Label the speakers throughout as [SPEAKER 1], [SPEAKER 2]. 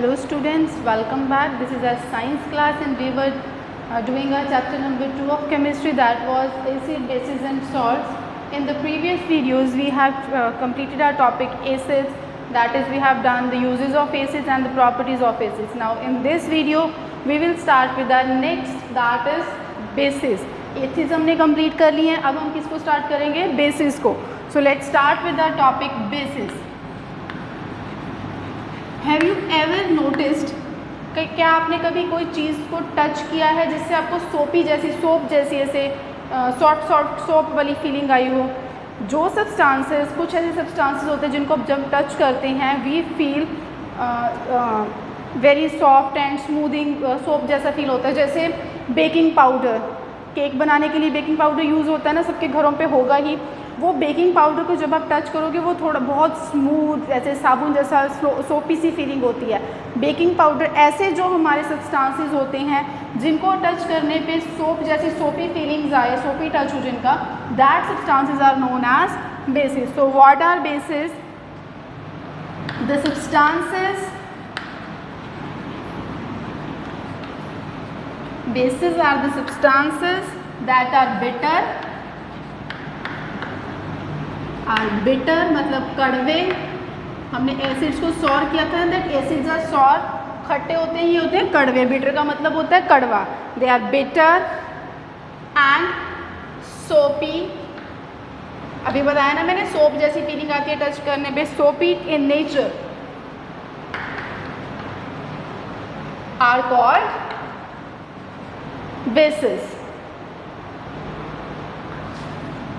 [SPEAKER 1] Hello students, welcome back. This is our science class and we were doing our chapter number 2 of chemistry, that was acid, bases and salts. In the previous videos we have completed our topic acids, that is we have done the uses of acids and the properties of acids. Now in this video we will start with our next, that is bases. Acids हमने complete कर लिए हैं, अब हम किसको start करेंगे? Basis को. So let's start with the topic basis. Have you ever noticed, क्या आपने कभी कोई चीज़ को टच किया है जिससे आपको सोपी जैसी, सोप जैसी, ऐसे सॉफ्ट सोप वाली फीलिंग आई हो? जो सब्सटेंसेस, कुछ ऐसे सब्सटेंसेस होते हैं जिनको जब टच करते हैं we feel very soft and smoothing, soap जैसा फील होता है. जैसे बेकिंग पाउडर, केक बनाने के लिए बेकिंग पाउडर यूज़ होता है ना, सबके घरों पे होगा ही. वो बेकिंग पाउडर को जब आप टच करोगे वो थोड़ा बहुत स्मूथ, ऐसे साबुन जैसा सोपी सी फीलिंग होती है. बेकिंग पाउडर, ऐसे जो हमारे सब्सटेंसेस होते हैं जिनको टच करने पे सोप जैसी सोपी फीलिंग्स आए, सोपी टच हो जिनका, that substances are known as basis. So what are basis? The substances, bases are the substances that are bitter. मतलब कड़वे. हमने एसिड्स को सॉर किया था, दैट एसिड्स आर सॉर, खट्टे होते हैं, ये होते हैं कड़वे. बिटर का मतलब होता है कड़वा. दे आर बिटर एंड सोपी. अभी बताया ना मैंने, सोप जैसी फीलिंग आती है टच करने पे. Soapy in nature are called basis.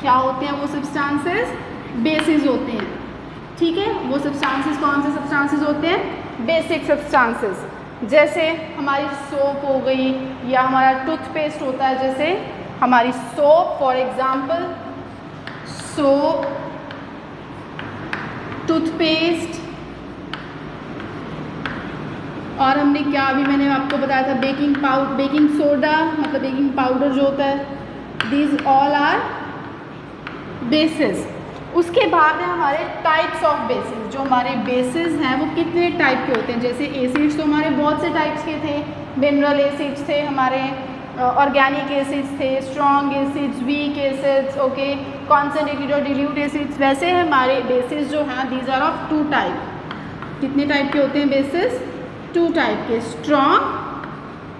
[SPEAKER 1] क्या होते हैं वो सब्सटेंसेस? बेसिस होते हैं. ठीक है, वो सब्सटेंसेस कौन से सब्सटेंसेस होते हैं? Basic substances. जैसे हमारी सोप हो गई, या हमारा टूथपेस्ट होता है, जैसे हमारी soap, for example soap, toothpaste. और हमने क्या, अभी मैंने आपको बताया था बेकिंग सोडा, मतलब बेकिंग पाउडर जो होता है. These all are bases. उसके बाद है हमारे टाइप्स ऑफ बेसिस. जो हमारे बेसिस हैं वो कितने टाइप के होते हैं? जैसे एसिड्स तो हमारे बहुत से टाइप्स के थे. मिनरल एसिड्स थे हमारे, ऑर्गेनिक एसिड्स थे, strong acids, weak acids, okay, concentrated और डिल्यूट एसिड्स. वैसे हमारे बेसिस जो हैं दीज आर ऑफ 2 टाइप. कितने टाइप के होते हैं बेसिस? 2 टाइप के, स्ट्रॉन्ग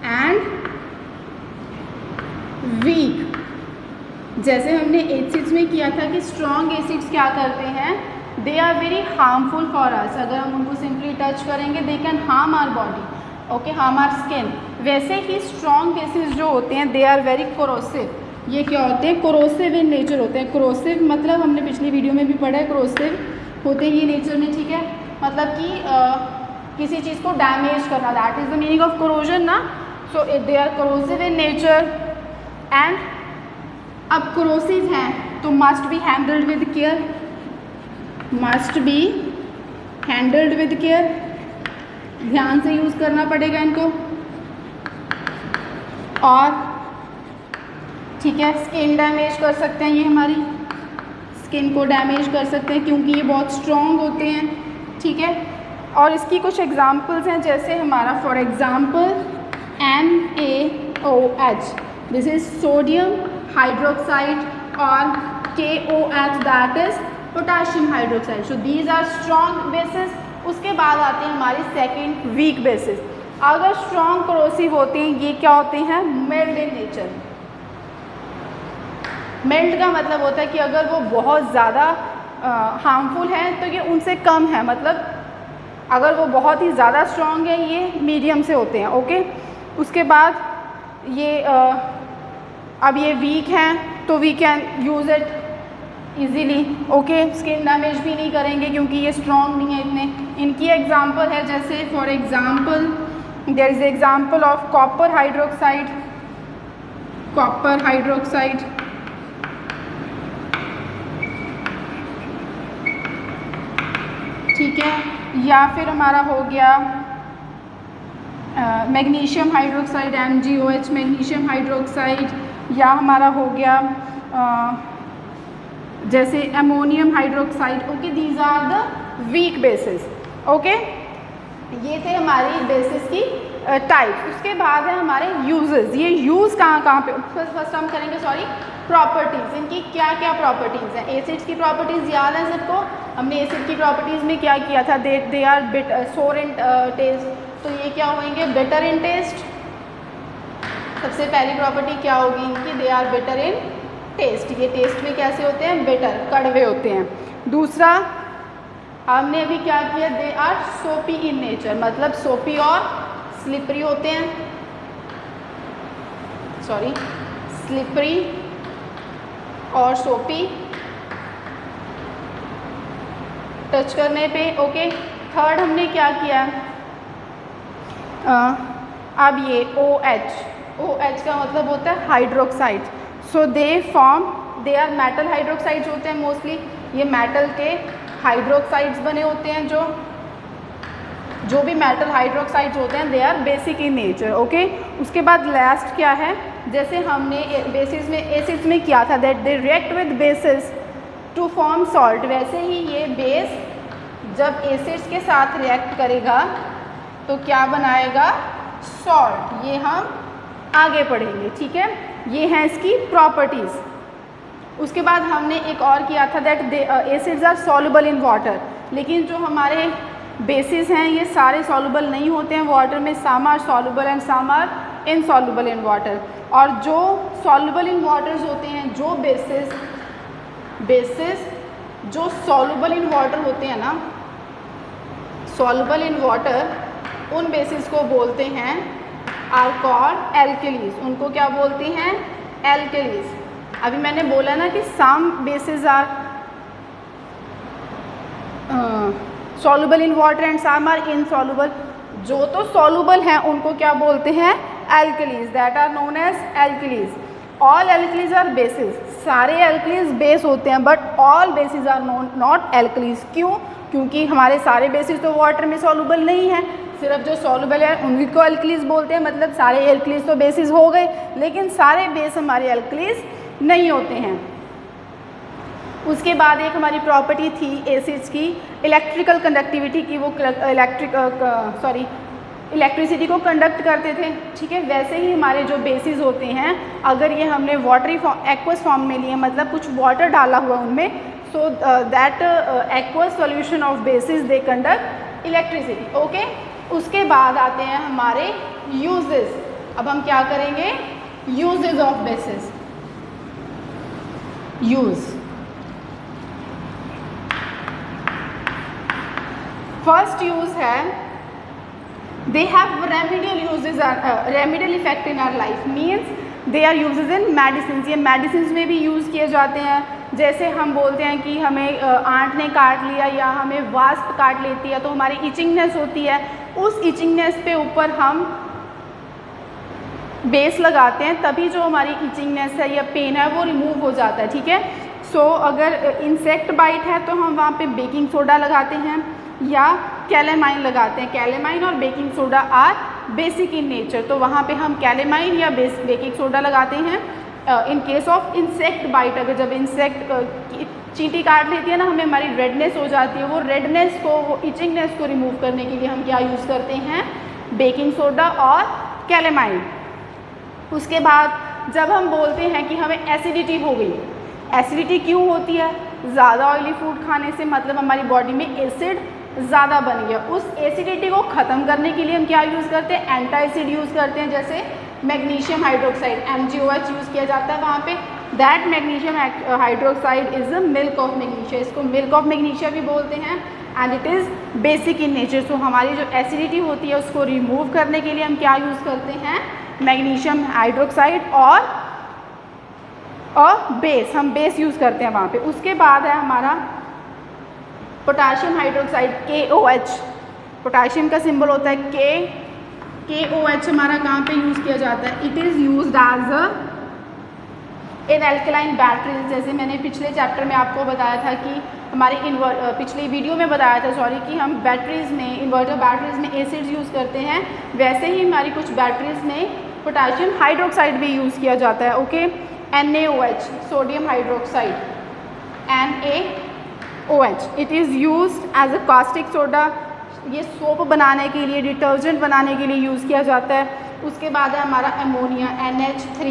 [SPEAKER 1] एंड वीक. जैसे हमने एसिड्स में किया था कि स्ट्रॉन्ग एसिड्स क्या करते हैं? They are very harmful for us. अगर हम उनको सिंपली टच करेंगे they can harm our body, okay, harm our skin. वैसे ही स्ट्रॉन्ग एसिड्स जो होते हैं दे आर वेरी कोरोसिव. ये क्या होते हैं? कोरोसिव इन नेचर होते हैं. कोरोसिव मतलब हमने पिछली वीडियो में भी पढ़ा है, कोरोसिव होते हैं ये नेचर में. ठीक है, मतलब कि किसी चीज़ को डैमेज करना, that is the meaning of corrosion ना. So they are corrosive in nature. And अब कोरोसिव हैं तो must be handled with care, must be handled with care. ध्यान से यूज़ करना पड़ेगा इनको. और ठीक है, स्किन डैमेज कर सकते हैं, ये हमारी स्किन को डैमेज कर सकते हैं क्योंकि ये बहुत स्ट्रॉन्ग होते हैं. ठीक है, और इसकी कुछ एग्जांपल्स हैं, जैसे हमारा for example NaOH, this is sodium hydroxide, और KOH that is potassium hydroxide. So these are strong bases. उसके बाद आते हैं हमारे सेकेंड, वीक बेसिस. अगर स्ट्रॉन्ग कोरोसिव होते हैं ये क्या होते हैं? Mild in nature. मिल्ड का मतलब होता है कि अगर वो बहुत ज़्यादा हार्मफुल है तो ये उनसे कम है. मतलब अगर वो बहुत ही ज़्यादा स्ट्रॉन्ग है ये मीडियम से होते हैं. ओके, उसके बाद ये अब ये वीक हैं तो we can use it easily. Okay, skin damage भी नहीं करेंगे क्योंकि ये स्ट्रॉन्ग नहीं है इतने. इनकी एग्जांपल है, जैसे for example there is example of copper hydroxide. Copper hydroxide, ठीक है, या फिर हमारा हो गया magnesium hydroxide, MgOH, magnesium hydroxide. या हमारा हो गया जैसे ammonium hydroxide. Okay, these are the weak bases. Okay, ये थे हमारी बेसिस की टाइप्स। उसके बाद है हमारे यूजेस। ये यूज़ कहाँ पे, फर्स्ट हम करेंगे प्रॉपर्टीज़। इनकी क्या क्या प्रॉपर्टीज़ हैं। एसिड्स की प्रॉपर्टीज़ याद है सबको, हमने एसिड की प्रॉपर्टीज़ में क्या किया था, दे आर सोर इन टेस्ट, तो ये क्या होंगे, बिटर इन टेस्ट। सबसे पहली प्रॉपर्टी क्या होगी इनकी, they are bitter in taste. ये टेस्ट में कैसे होते हैं, बिटर, कड़वे होते हैं। दूसरा हमने अभी क्या किया, दे आर सोपी इन नेचर, मतलब सोपी और स्लिपरी होते हैं, स्लिपरी और सोपी टच करने पे। ओके, थर्ड हमने क्या किया, अब ये OH का मतलब होता है hydroxide. So they are metal hydroxides होते हैं मोस्टली, ये मेटल के हाइड्रोक्साइड्स बने होते हैं। जो भी मेटल हाइड्रोक्साइड्स होते हैं they are basic in nature. Okay, उसके बाद लास्ट क्या है, जैसे हमने बेसिस में एसिड्स में किया था, that they react with bases to form salt, वैसे ही ये बेस जब एसिड्स के साथ रिएक्ट करेगा तो क्या बनाएगा, सॉल्ट। ये हम आगे पढ़ेंगे, ठीक है। ये हैं इसकी प्रॉपर्टीज़। उसके बाद हमने एक और किया था, that acids are soluble in water, लेकिन जो हमारे बेसिस हैं ये सारे सॉल्युबल नहीं होते हैं वाटर में, some are soluble and some are insoluble in water. और जो सॉल्युबल इन वाटर्स होते हैं, जो बेसिस जो सॉल्युबल इन वाटर होते हैं ना, सॉल्युबल इन वाटर, उन बेसिस को बोलते हैं आर कॉल्ड एल्केलीज। उनको क्या बोलते हैं, एल्केलीज। अभी मैंने बोला ना कि some bases are soluble in water and some are insoluble. जो तो सॉल्युबल हैं उनको क्या बोलते हैं, alkalis, that are known as alkalis. All alkalis are bases, सारे एल्केलीज बेस होते हैं, but all bases are not alkalis. क्यों, क्योंकि हमारे सारे बेसिस तो वाटर में सॉल्युबल नहीं है, सिर्फ जो सॉल्युबल है उन्हीं को एल्केलीज बोलते हैं। मतलब सारे एल्केलीज तो बेसिस हो गए, लेकिन सारे बेस हमारे एल्केलीज नहीं होते हैं। उसके बाद एक हमारी प्रॉपर्टी थी एसिड्स की, इलेक्ट्रिकल कंडक्टिविटी की, वो इलेक्ट्रिसिटी को कंडक्ट करते थे, ठीक है। वैसे ही हमारे जो बेसिस होते हैं, अगर ये हमने वाटरी फॉर्म, एक्वस फॉर्म में लिए, मतलब कुछ वाटर डाला हुआ उनमें, so that aqueous solution of basis they conduct electricity. Okay, उसके बाद आते हैं हमारे यूजेस। अब हम क्या करेंगे, uses of bases. Use, first use है, they have remedial uses, remedial effect in our life, means they are uses in medicine. ये मेडिसिन में भी यूज़ किए जाते हैं। जैसे हम बोलते हैं कि हमें आंट ने काट लिया या हमें वास्प काट लेती है तो हमारी इचिंगनेस होती है, उस इचिंगनेस पे ऊपर हम बेस लगाते हैं, तभी जो हमारी इचिंगनेस है या पेन है वो रिमूव हो जाता है, ठीक है। सो अगर इंसेक्ट बाइट है तो हम वहाँ पे बेकिंग सोडा लगाते हैं या कैलेमाइन लगाते हैं। कैलेमाइन और baking soda are basic in nature, तो वहाँ पे हम कैलेमाइन या बेकिंग सोडा लगाते हैं। In case of insect bite, अगर जब इंसेक्ट चींटी काट लेती है ना, हमें हमारी रेडनेस हो जाती है, वो रेडनेस को, वो इचिंगनेस को रिमूव करने के लिए हम क्या यूज़ करते हैं, बेकिंग सोडा और कैलेमाइन। उसके बाद जब हम बोलते हैं कि हमें एसिडिटी हो गई, एसिडिटी क्यों होती है, ज़्यादा ऑयली फूड खाने से, मतलब हमारी बॉडी में एसिड ज़्यादा बन गया। उस एसिडिटी को ख़त्म करने के लिए हम क्या यूज़ करते हैं, एंटासिड यूज़ करते हैं। जैसे मैग्नीशियम हाइड्रोक्साइड, MgOH यूज़ किया जाता है वहाँ पे। That magnesium hydroxide is the milk of magnesia, इसको मिल्क ऑफ मैग्नीशिया भी बोलते हैं, and it is basic in nature. So हमारी जो एसिडिटी होती है उसको रिमूव करने के लिए हम क्या यूज़ करते हैं, मैग्नीशियम हाइड्रोक्साइड और बेस, हम बेस यूज़ करते हैं वहाँ पे। उसके बाद है हमारा पोटाशियम हाइड्रोक्साइड, KOH। पोटाशियम का सिंबल होता है KOH हमारा कहाँ पे यूज़ किया जाता है, it is used as in alkaline batteries. जैसे मैंने पिछले चैप्टर में आपको बताया था कि हमारी पिछली वीडियो में बताया था सॉरी, कि हम बैटरीज़ में, इन्वर्टर बैटरीज़ में एसिड्स यूज़ करते हैं, वैसे ही हमारी कुछ बैटरीज़ में पोटाशियम हाइड्रोक्साइड भी यूज़ किया जाता है। Okay, NaOH, sodium hydroxide, NaOH, it is used as a caustic soda ये सोप बनाने के लिए, डिटर्जेंट बनाने के लिए यूज़ किया जाता है। उसके बाद है हमारा अमोनिया NH3,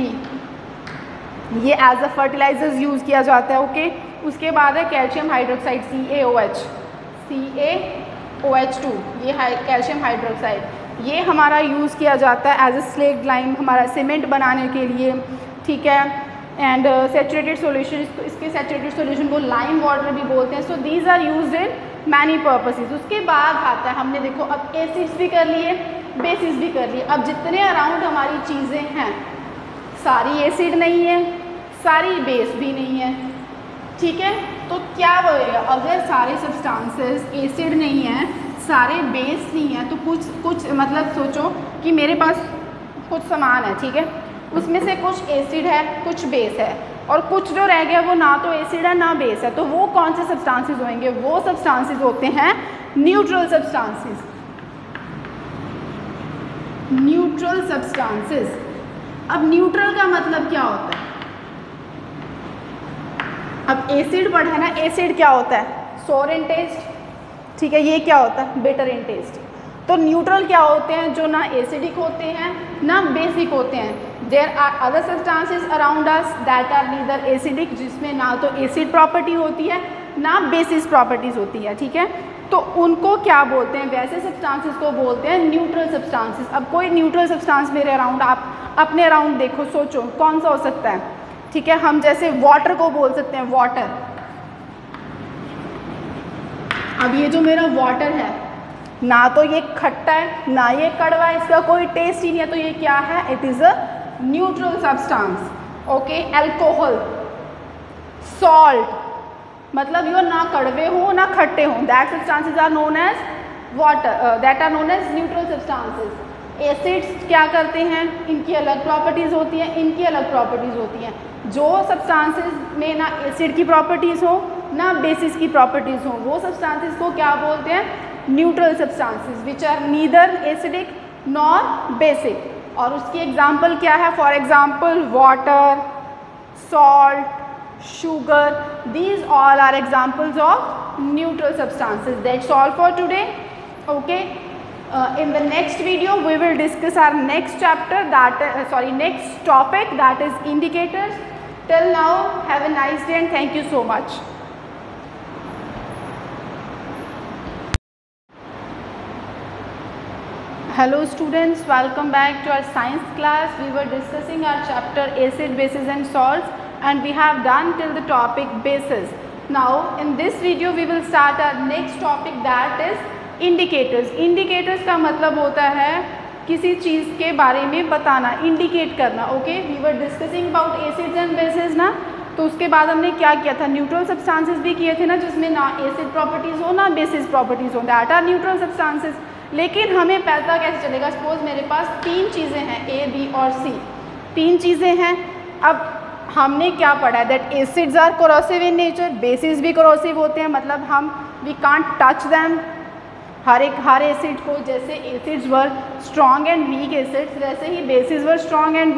[SPEAKER 1] ये एज अ फर्टिलाइजर्स यूज़ किया जाता है। ओके, उसके बाद है कैल्शियम हाइड्रोक्साइड CaOH2, ये कैल्शियम हाइड्रोक्साइड, ये हमारा यूज़ किया जाता है एज अ स्लेट लाइम, हमारा सीमेंट बनाने के लिए, ठीक है। एंड सेचुरेटेड सॉल्यूशन, इसके सेचुरेटेड सॉल्यूशन को लाइम वाटर भी बोलते हैं। So these are used in many purposes. उसके बाद आता है, हमने देखो अब एसिड्स भी कर लिए, बेसिस भी कर लिए। अब जितने अराउंड हमारी चीज़ें हैं, सारी एसिड नहीं है, सारी बेस भी नहीं है, ठीक है। तो क्या होएगा, अगर सारे सब्सटेंसेस एसिड नहीं हैं, सारे बेस नहीं हैं, तो कुछ मतलब सोचो कि मेरे पास कुछ सामान है, ठीक है, उसमें से कुछ एसिड है, कुछ बेस है, और कुछ जो रह गया वो ना तो एसिड है ना बेस है। तो वो कौन से सब्सटेंसेस होंगे? वो सब्सटेंसेस होते हैं न्यूट्रल सब्सटेंसेस। Neutral substances. अब न्यूट्रल का मतलब क्या होता है? अब एसिड पढ़ा है ना, एसिड क्या होता है? सोर इन टेस्ट, ठीक है, ये क्या होता है? Bitter in taste. तो न्यूट्रल क्या होते हैं? जो ना एसिडिक होते हैं ना बेसिक होते हैं। There are other substances around us that are neither acidic, जिसमें ना तो एसिड प्रॉपर्टी होती है ना बेसिस प्रॉपर्टीज होती है, ठीक है। तो उनको क्या बोलते हैं? वैसे सब्सटेंसेस को बोलते हैं न्यूट्रल सब्सटेंसेस। अब कोई न्यूट्रल सब्सटेंस मेरे अराउंड, आप अपने अराउंड देखो, सोचो कौन सा हो सकता है, ठीक है। हम जैसे वाटर को बोल सकते हैं वाटर। अब ये जो मेरा वाटर है, ना तो ये खट्टा है ना ये कड़वा है, इसका कोई टेस्ट ही नहीं है, तो ये क्या है? It is a neutral substance. Okay, alcohol, salt, मतलब ये ना कड़वे हो ना खट्टे हो, that substances are known as water, that are known as neutral substances. Acids क्या करते हैं? इनकी अलग प्रॉपर्टीज़ होती हैं, इनकी अलग प्रॉपर्टीज़ होती हैं। जो सब्सटेंसेस में ना एसिड की प्रॉपर्टीज़ हो ना बेसिस की प्रॉपर्टीज़ हो, वो सब्सटेंसेस को क्या बोलते हैं? Neutral substances, which are neither acidic nor basic. और उसकी एग्जाम्पल क्या है? For example water, salt, sugar, these all are examples of neutral substances. That's all for today. Okay, in the next video we will discuss our next chapter, that next topic, that is indicators. Till now, have a nice day and thank you so much. Hello students, welcome back to our science class. We were discussing our chapter acid, bases and salts, and we have done till the topic bases. Now in this video we will start our next topic, that is indicators. Indicators का मतलब होता है किसी चीज़ के बारे में बताना, indicate करना। Okay, we were discussing about acids and bases ना, तो उसके बाद हमने क्या किया था? न्यूट्रल सब्सटेंसेस भी किए थे ना, जिसमें ना एसिड प्रॉपर्टीज़ हो ना बेसिस प्रॉपर्टीज़ हो, दैट आर न्यूट्रल सब्सटेंसेस। लेकिन हमें पता कैसे चलेगा? सपोज मेरे पास तीन चीज़ें हैं, A, B और C, तीन चीज़ें हैं। अब हमने क्या पढ़ा है? That acids are corrosive in nature, bases भी कोरोसिव होते हैं, मतलब हम वी कांट टच दैम। हर एसिड को, जैसे acids were strong and weak acids, वैसे ही bases were strong and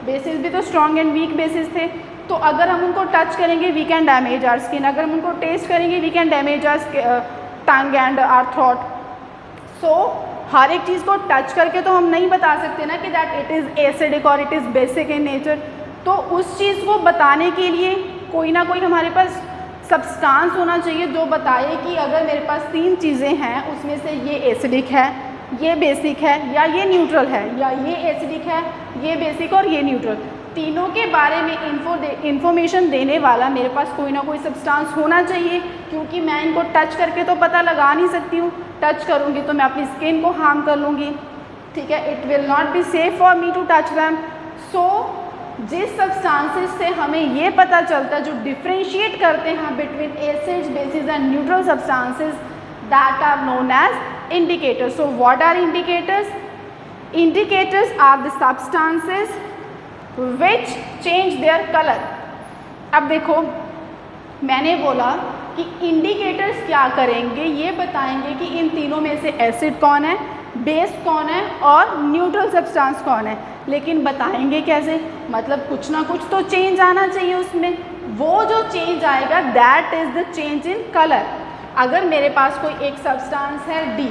[SPEAKER 1] bases भी तो स्ट्रॉन्ग एंड वीक बेसिस थे। तो अगर हम उनको टच करेंगे we can damage our skin, अगर हम उनको टेस्ट करेंगे we can damage our tongue and our throat. So हर एक चीज़ को टच करके तो हम नहीं बता सकते ना कि दैट इट इज़ एसिडिक और it is basic in nature. तो उस चीज़ को बताने के लिए कोई ना कोई हमारे पास सब्सटेंस होना चाहिए जो बताए कि अगर मेरे पास तीन चीज़ें हैं, उसमें से ये एसिडिक है, ये बेसिक है, या ये न्यूट्रल है, या ये एसिडिक है, ये बेसिक और ये न्यूट्रल, तीनों के बारे में इंफॉर्मेशन देने वाला मेरे पास कोई ना कोई सब्सटेंस होना चाहिए। क्योंकि मैं इनको टच करके तो पता लगा नहीं सकती हूँ, टच करूँगी तो मैं अपनी स्किन को हार्म कर लूँगी, ठीक है। It will not be safe for me to touch them. So जिस सब्सटेंसेस से हमें ये पता चलता है, जो डिफ्रेंशिएट करते हैं between acids, bases and neutral substances, that are known as indicators. So what are indicators? Indicators are the substances which change their colour. अब देखो, मैंने बोला कि इंडिकेटर्स क्या करेंगे? ये बताएंगे कि इन तीनों में से एसिड कौन है, बेस कौन है और न्यूट्रल सब्सटेंस कौन है। लेकिन बताएंगे कैसे? मतलब कुछ ना कुछ तो चेंज आना चाहिए उसमें। वो जो चेंज आएगा that is the change in colour. अगर मेरे पास कोई एक सब्सटेंस है D,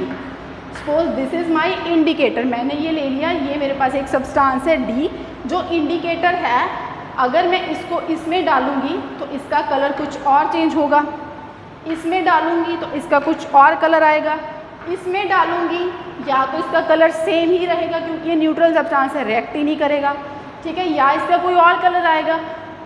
[SPEAKER 1] suppose this is my indicator, मैंने ये ले लिया, ये मेरे पास एक सब्सटेंस है D जो इंडिकेटर है। अगर मैं इसको इसमें डालूँगी तो इसका कलर कुछ और चेंज होगा, इसमें डालूँगी तो इसका कुछ और कलर आएगा, इसमें डालूँगी या तो इसका कलर सेम ही रहेगा क्योंकि ये न्यूट्रल सब्सटेंस है, रिएक्ट ही नहीं करेगा, ठीक है, या इसका कोई और कलर आएगा।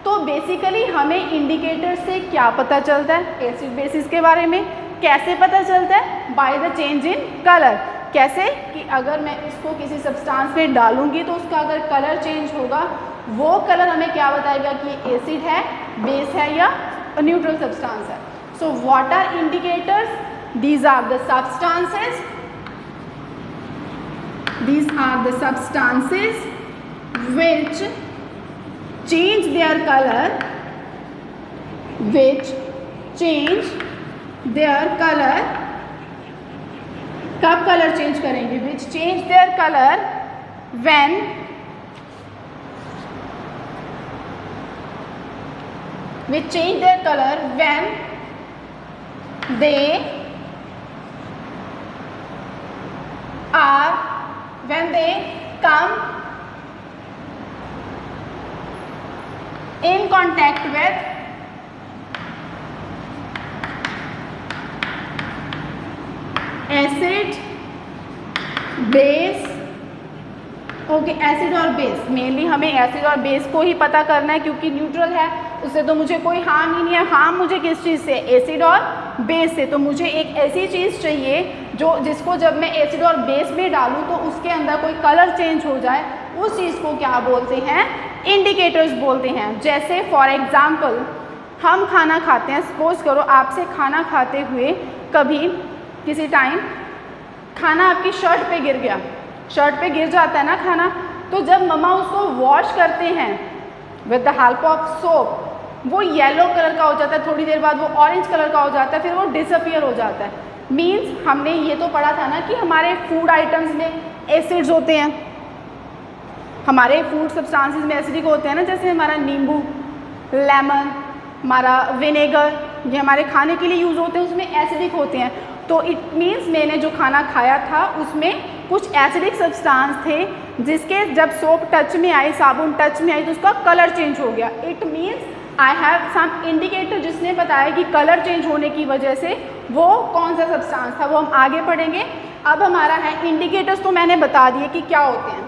[SPEAKER 1] तो बेसिकली हमें इंडिकेटर से क्या पता चलता है, एसिड बेसिस के बारे में कैसे पता चलता है, by the change in colour. कैसे कि अगर मैं इसको किसी सब्सटेंस में डालूंगी तो उसका अगर कलर चेंज होगा, वो कलर हमें क्या बताएगा कि एसिड है, बेस है या न्यूट्रल सब्सटेंस है। So what are indicators? These are the substances. These are the substances which change their color. Which change their color. कब कलर चेंज करेंगे? Which change their color when which change their color when they are when they come in contact with acid, base। Okay, acid और base, mainly हमें acid और base को ही पता करना है क्योंकि न्यूट्रल है, उससे तो मुझे कोई हार्म ही नहीं है। हार्म मुझे किस चीज़ से? एसिड और बेस से। तो मुझे एक ऐसी चीज़ चाहिए जिसको जब मैं एसिड और बेस में डालूं तो उसके अंदर कोई कलर चेंज हो जाए, उस चीज़ को क्या बोलते हैं? इंडिकेटर्स बोलते हैं। जैसे फॉर एग्जाम्पल हम खाना खाते हैं, सपोज करो आपसे खाना खाते हुए कभी किसी टाइम खाना आपकी शर्ट पे गिर गया, शर्ट पे गिर जाता है ना खाना, तो जब मम्मा उसको वॉश करते हैं with the help of soap, वो येलो कलर का हो जाता है, थोड़ी देर बाद वो ऑरेंज कलर का हो जाता है, फिर वो डिसअपियर हो जाता है। मीन्स हमने ये तो पढ़ा था ना कि हमारे फूड आइटम्स में एसिड्स होते हैं, हमारे फूड सब्सटेंसेस में एसिडिक होते हैं ना, जैसे हमारा नींबू, लेमन, हमारा विनेगर, ये हमारे खाने के लिए यूज़ होते हैं, उसमें एसिडिक होते हैं। तो इट मीन्स मैंने जो खाना खाया था उसमें कुछ एसिडिक सब्सटेंस थे जिसके जब सोप टच में आई, साबुन टच में आई तो उसका कलर चेंज हो गया। It means I have some indicator जिसने बताया कि कलर चेंज होने की वजह से वो कौन सा सब्सटेंस था, वो हम आगे पढ़ेंगे। अब हमारा है इंडिकेटर्स, तो मैंने बता दिए कि क्या होते हैं।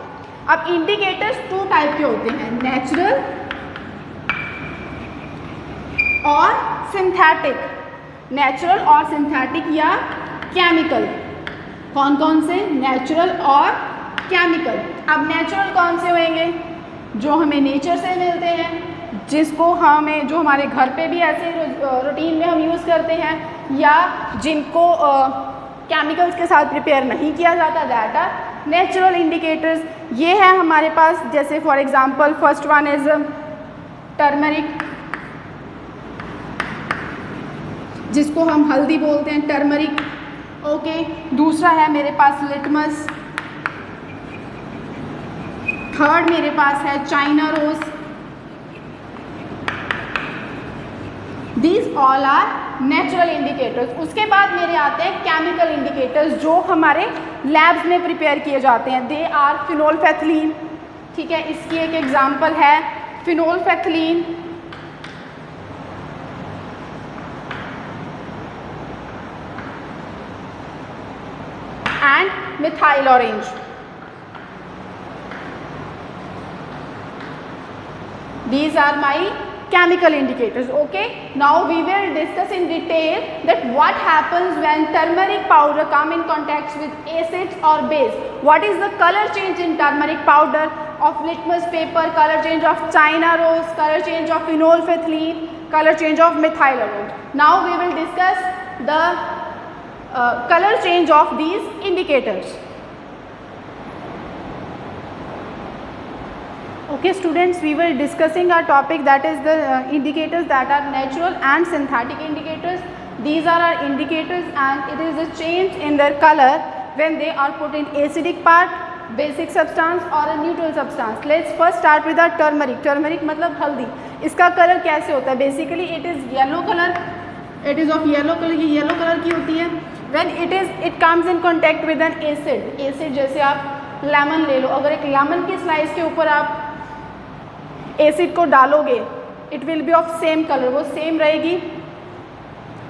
[SPEAKER 1] अब इंडिकेटर्स 2 टाइप के होते हैं, नेचुरल और सिंथेटिक। नेचुरल और सिंथेटिक या केमिकल, कौन कौन से? नेचुरल और केमिकल। अब नेचुरल कौन से होंगे? जो हमें नेचर से मिलते हैं, जिसको हमें जो हमारे घर पे भी ऐसे रूटीन में हम यूज़ करते हैं, या जिनको केमिकल्स के साथ प्रिपेयर नहीं किया जाता, दैट आर नेचुरल इंडिकेटर्स। ये है हमारे पास, जैसे for example first one is turmeric, जिसको हम हल्दी बोलते हैं, टर्मरिक। ओके, दूसरा है मेरे पास लिटमस, थर्ड मेरे पास है China rose. These all are natural indicators. उसके बाद मेरे आते हैं केमिकल इंडिकेटर्स जो हमारे लैब्स में प्रिपेयर किए जाते हैं। दे आर फिनोल्फेथलीन, ठीक है, इसकी एक एग्जांपल है फिनोल्फेथलीन। and methyl orange. These are my chemical indicators. Okay, now we will discuss in detail that what happens when turmeric powder come in contact with acids or base. What is the color change in turmeric powder, of litmus paper, color change of China rose, color change of phenolphthalein, color change of methyl orange. Now we will discuss the color change of these indicators. Okay students, we were discussing our topic, that is the indicators that are natural and synthetic indicators. These are our indicators and it is a change in their color when they are put in acidic part, basic substance or a neutral substance. Let's first start with our turmeric. Turmeric मतलब हल्दी। इसका colour कैसे होता है? Basically it is yellow color, it is of yellow colour, ये yellow colour की होती है। When it comes in contact with N acid, acid जैसे आप लेमन ले लो, अगर एक लेमन की स्लाइस के ऊपर आप एसिड को डालोगे it will be of same colour, वो सेम रहेगी,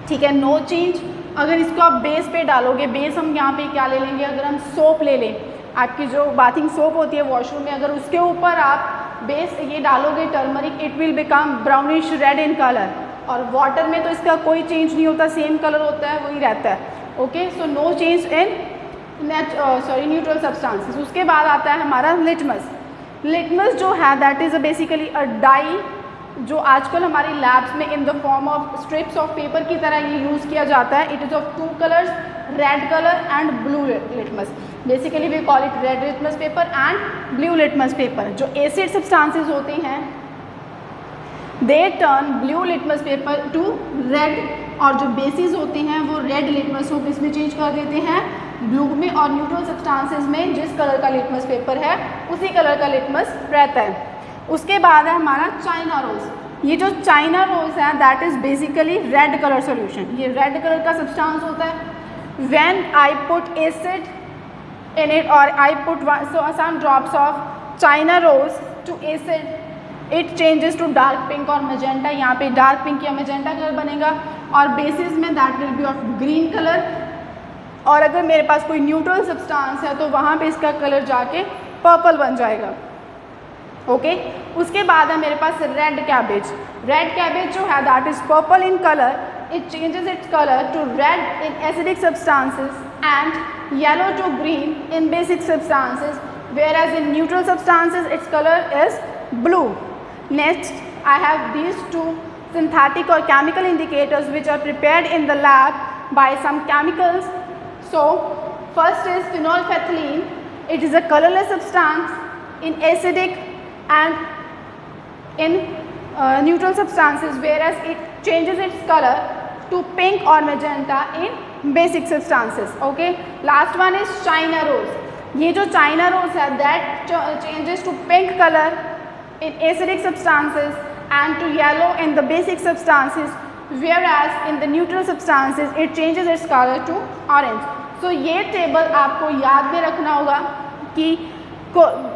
[SPEAKER 1] ठीक है, नो चेंज। अगर इसको आप बेस पे डालोगे, बेस हम यहाँ पे क्या ले लेंगे, अगर हम सोप ले लें, आपकी जो बाथिंग सोप होती है वॉशरूम में, अगर उसके ऊपर आप बेस ये डालोगे turmeric, it will become brownish red in colour. और वाटर में तो इसका कोई चेंज नहीं होता, सेम कलर होता है, वही रहता है। Okay, so no change in neutral substances. उसके बाद आता है हमारा लिटमस। लिटमस जो है that is basically a dye, जो आजकल हमारी लैब्स में in the form of strips of paper की तरह ये यूज़ किया जाता है। It is of 2 colours, red colour and blue litmus. Basically we call it red litmus paper and blue litmus paper. जो एसिड सब्सटेंसेस होते हैं they turn blue litmus paper two red, और जो बेसिस होते हैं वो रेड लिटमस को किसमें चेंज कर देते हैं, ब्लू में। और न्यूट्रल सब्सटेंसेस में जिस कलर का लिटमस पेपर है उसी कलर का लिटमस रहता है। उसके बाद है हमारा चाइना रोज। ये जो चाइना रोज है that is basically red colour solution, ये रेड कलर का सब्सटेंस होता है। When I put acid in it और I put some drops of China rose to acid, it changes to dark pink और magenta. यहाँ पे dark pink या magenta colour बनेगा, और बेसिस में that will be of green colour. और अगर मेरे पास कोई न्यूट्रल सब्सटेंस है तो वहाँ पे इसका कलर जाके पर्पल बन जाएगा। ओके, उसके बाद है मेरे पास रेड कैबेज। रेड कैबेज जो है that is purple in colour, it changes its colour to red in acidic substances and yellow to green in basic substances, whereas in neutral substances its color is blue. Next, I have these 2 synthetic or chemical indicators which are prepared in the lab by some chemicals. So, first is phenolphthalein. It is a colorless substance in acidic and in neutral substances, whereas it changes its color to pink or magenta in basic substances. Okay. Last one is China rose. ये जो China rose है that changes to pink colour in acidic substances and to yellow in the basic substances, whereas in the neutral substances it changes its color to orange. So ये table आपको याद में रखना होगा कि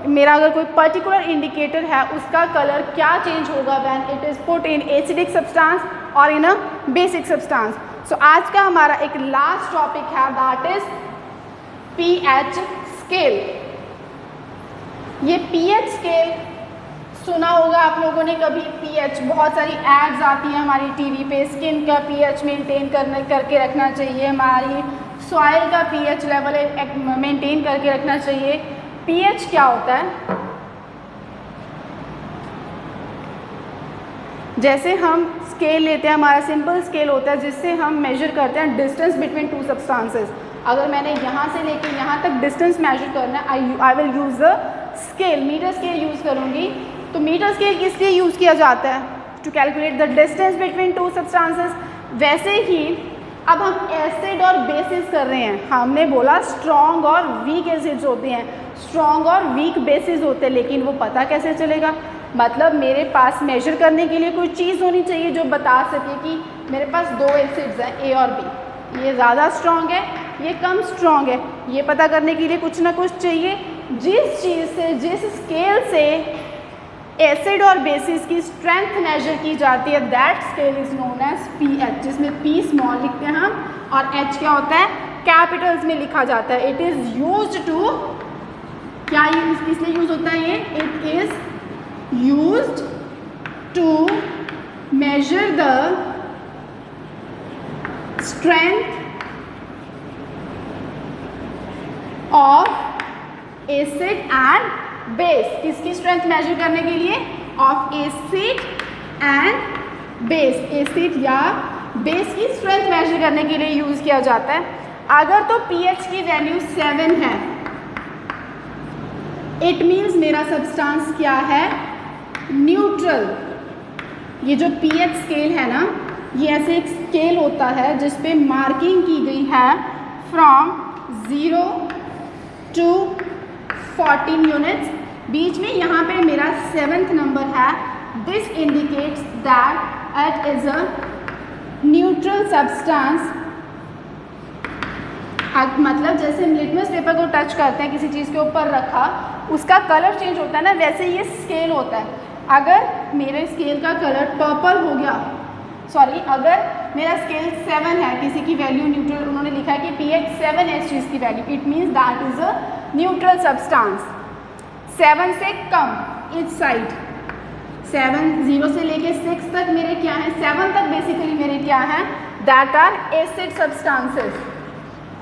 [SPEAKER 1] मेरा अगर कोई पर्टिकुलर इंडिकेटर है उसका कलर क्या चेंज होगा when it is put in acidic substance और इन अ बेसिक सब्सटेंस। सो आज का हमारा एक लास्ट टॉपिक है दैट इज पीएच स्केल। ये पीएच स्केल सुना होगा आप लोगों ने कभी, पीएच, बहुत सारी एड्स आती हैं हमारी टीवी पे, स्किन का पीएच मेंटेन करके रखना चाहिए, हमारी सॉइल का पीएच लेवल मेंटेन करके रखना चाहिए। पीएच क्या होता है, जैसे हम स्केल लेते हैं, हमारा सिंपल स्केल होता है जिससे हम मेजर करते हैं डिस्टेंस बिटवीन 2 सब्सटेंसेस। अगर मैंने यहाँ से लेके यहाँ तक डिस्टेंस मेजर करना है, I will use the scale, metre scale use करूँगी। तो मीटर स्केल किस लिए यूज़ किया जाता है, to calculate the distance between 2 substances. वैसे ही अब हम एसिड और बेसिस कर रहे हैं, हमने बोला स्ट्रॉन्ग और वीक एसिड्स होते हैं, स्ट्रॉन्ग और वीक बेसिस होते हैं, लेकिन वो पता कैसे चलेगा, मतलब मेरे पास मेजर करने के लिए कोई चीज़ होनी चाहिए जो बता सके कि मेरे पास 2 एसिड्स हैं ए और बी, ये ज़्यादा स्ट्रॉन्ग है, ये कम स्ट्रॉन्ग है, ये पता करने के लिए कुछ ना कुछ चाहिए। जिस चीज़ से, जिस स्केल से एसिड और बेसिस की स्ट्रेंथ मेजर की जाती है that scale is known as pH, जिसमें पी स्मॉल लिखते हैं हम और एच क्या होता है, कैपिटल्स में लिखा जाता है। इट इज़ यूज्ड टू, क्या इसलिए यूज होता है ये, it is used to measure the strength of acid and base. किसकी स्ट्रेंथ मेजर करने के लिए, of acid and base, acid या बेस की स्ट्रेंथ मेजर करने के लिए यूज किया जाता है। अगर तो पीएच की वैल्यू 7 है, इट मीन्स मेरा सब्सटेंस क्या है, न्यूट्रल। ये जो पीएच स्केल है ना, ये ऐसे एक स्केल होता है जिस पे मार्किंग की गई है फ्रॉम 0 to 14 यूनिट्स, बीच में यहाँ पे मेरा 7th नंबर है। This indicates that it is a neutral substance, मतलब जैसे हम लिटमस पेपर को टच करते हैं, किसी चीज़ के ऊपर रखा, उसका कलर चेंज होता है ना, वैसे ये स्केल होता है। अगर मेरे स्केल का कलर पर्पल हो गया, सॉरी, अगर मेरा स्केल 7 है, किसी की वैल्यू न्यूट्रल, उन्होंने लिखा है कि pH 7 है इस चीज़ की value, it means that is a neutral substance. 7 से कम इच साइड, 7 0 से लेके 6 तक मेरे क्या है, 7 तक बेसिकली मेरे क्या है, दैट आर एसिड सब्सटेंसेस,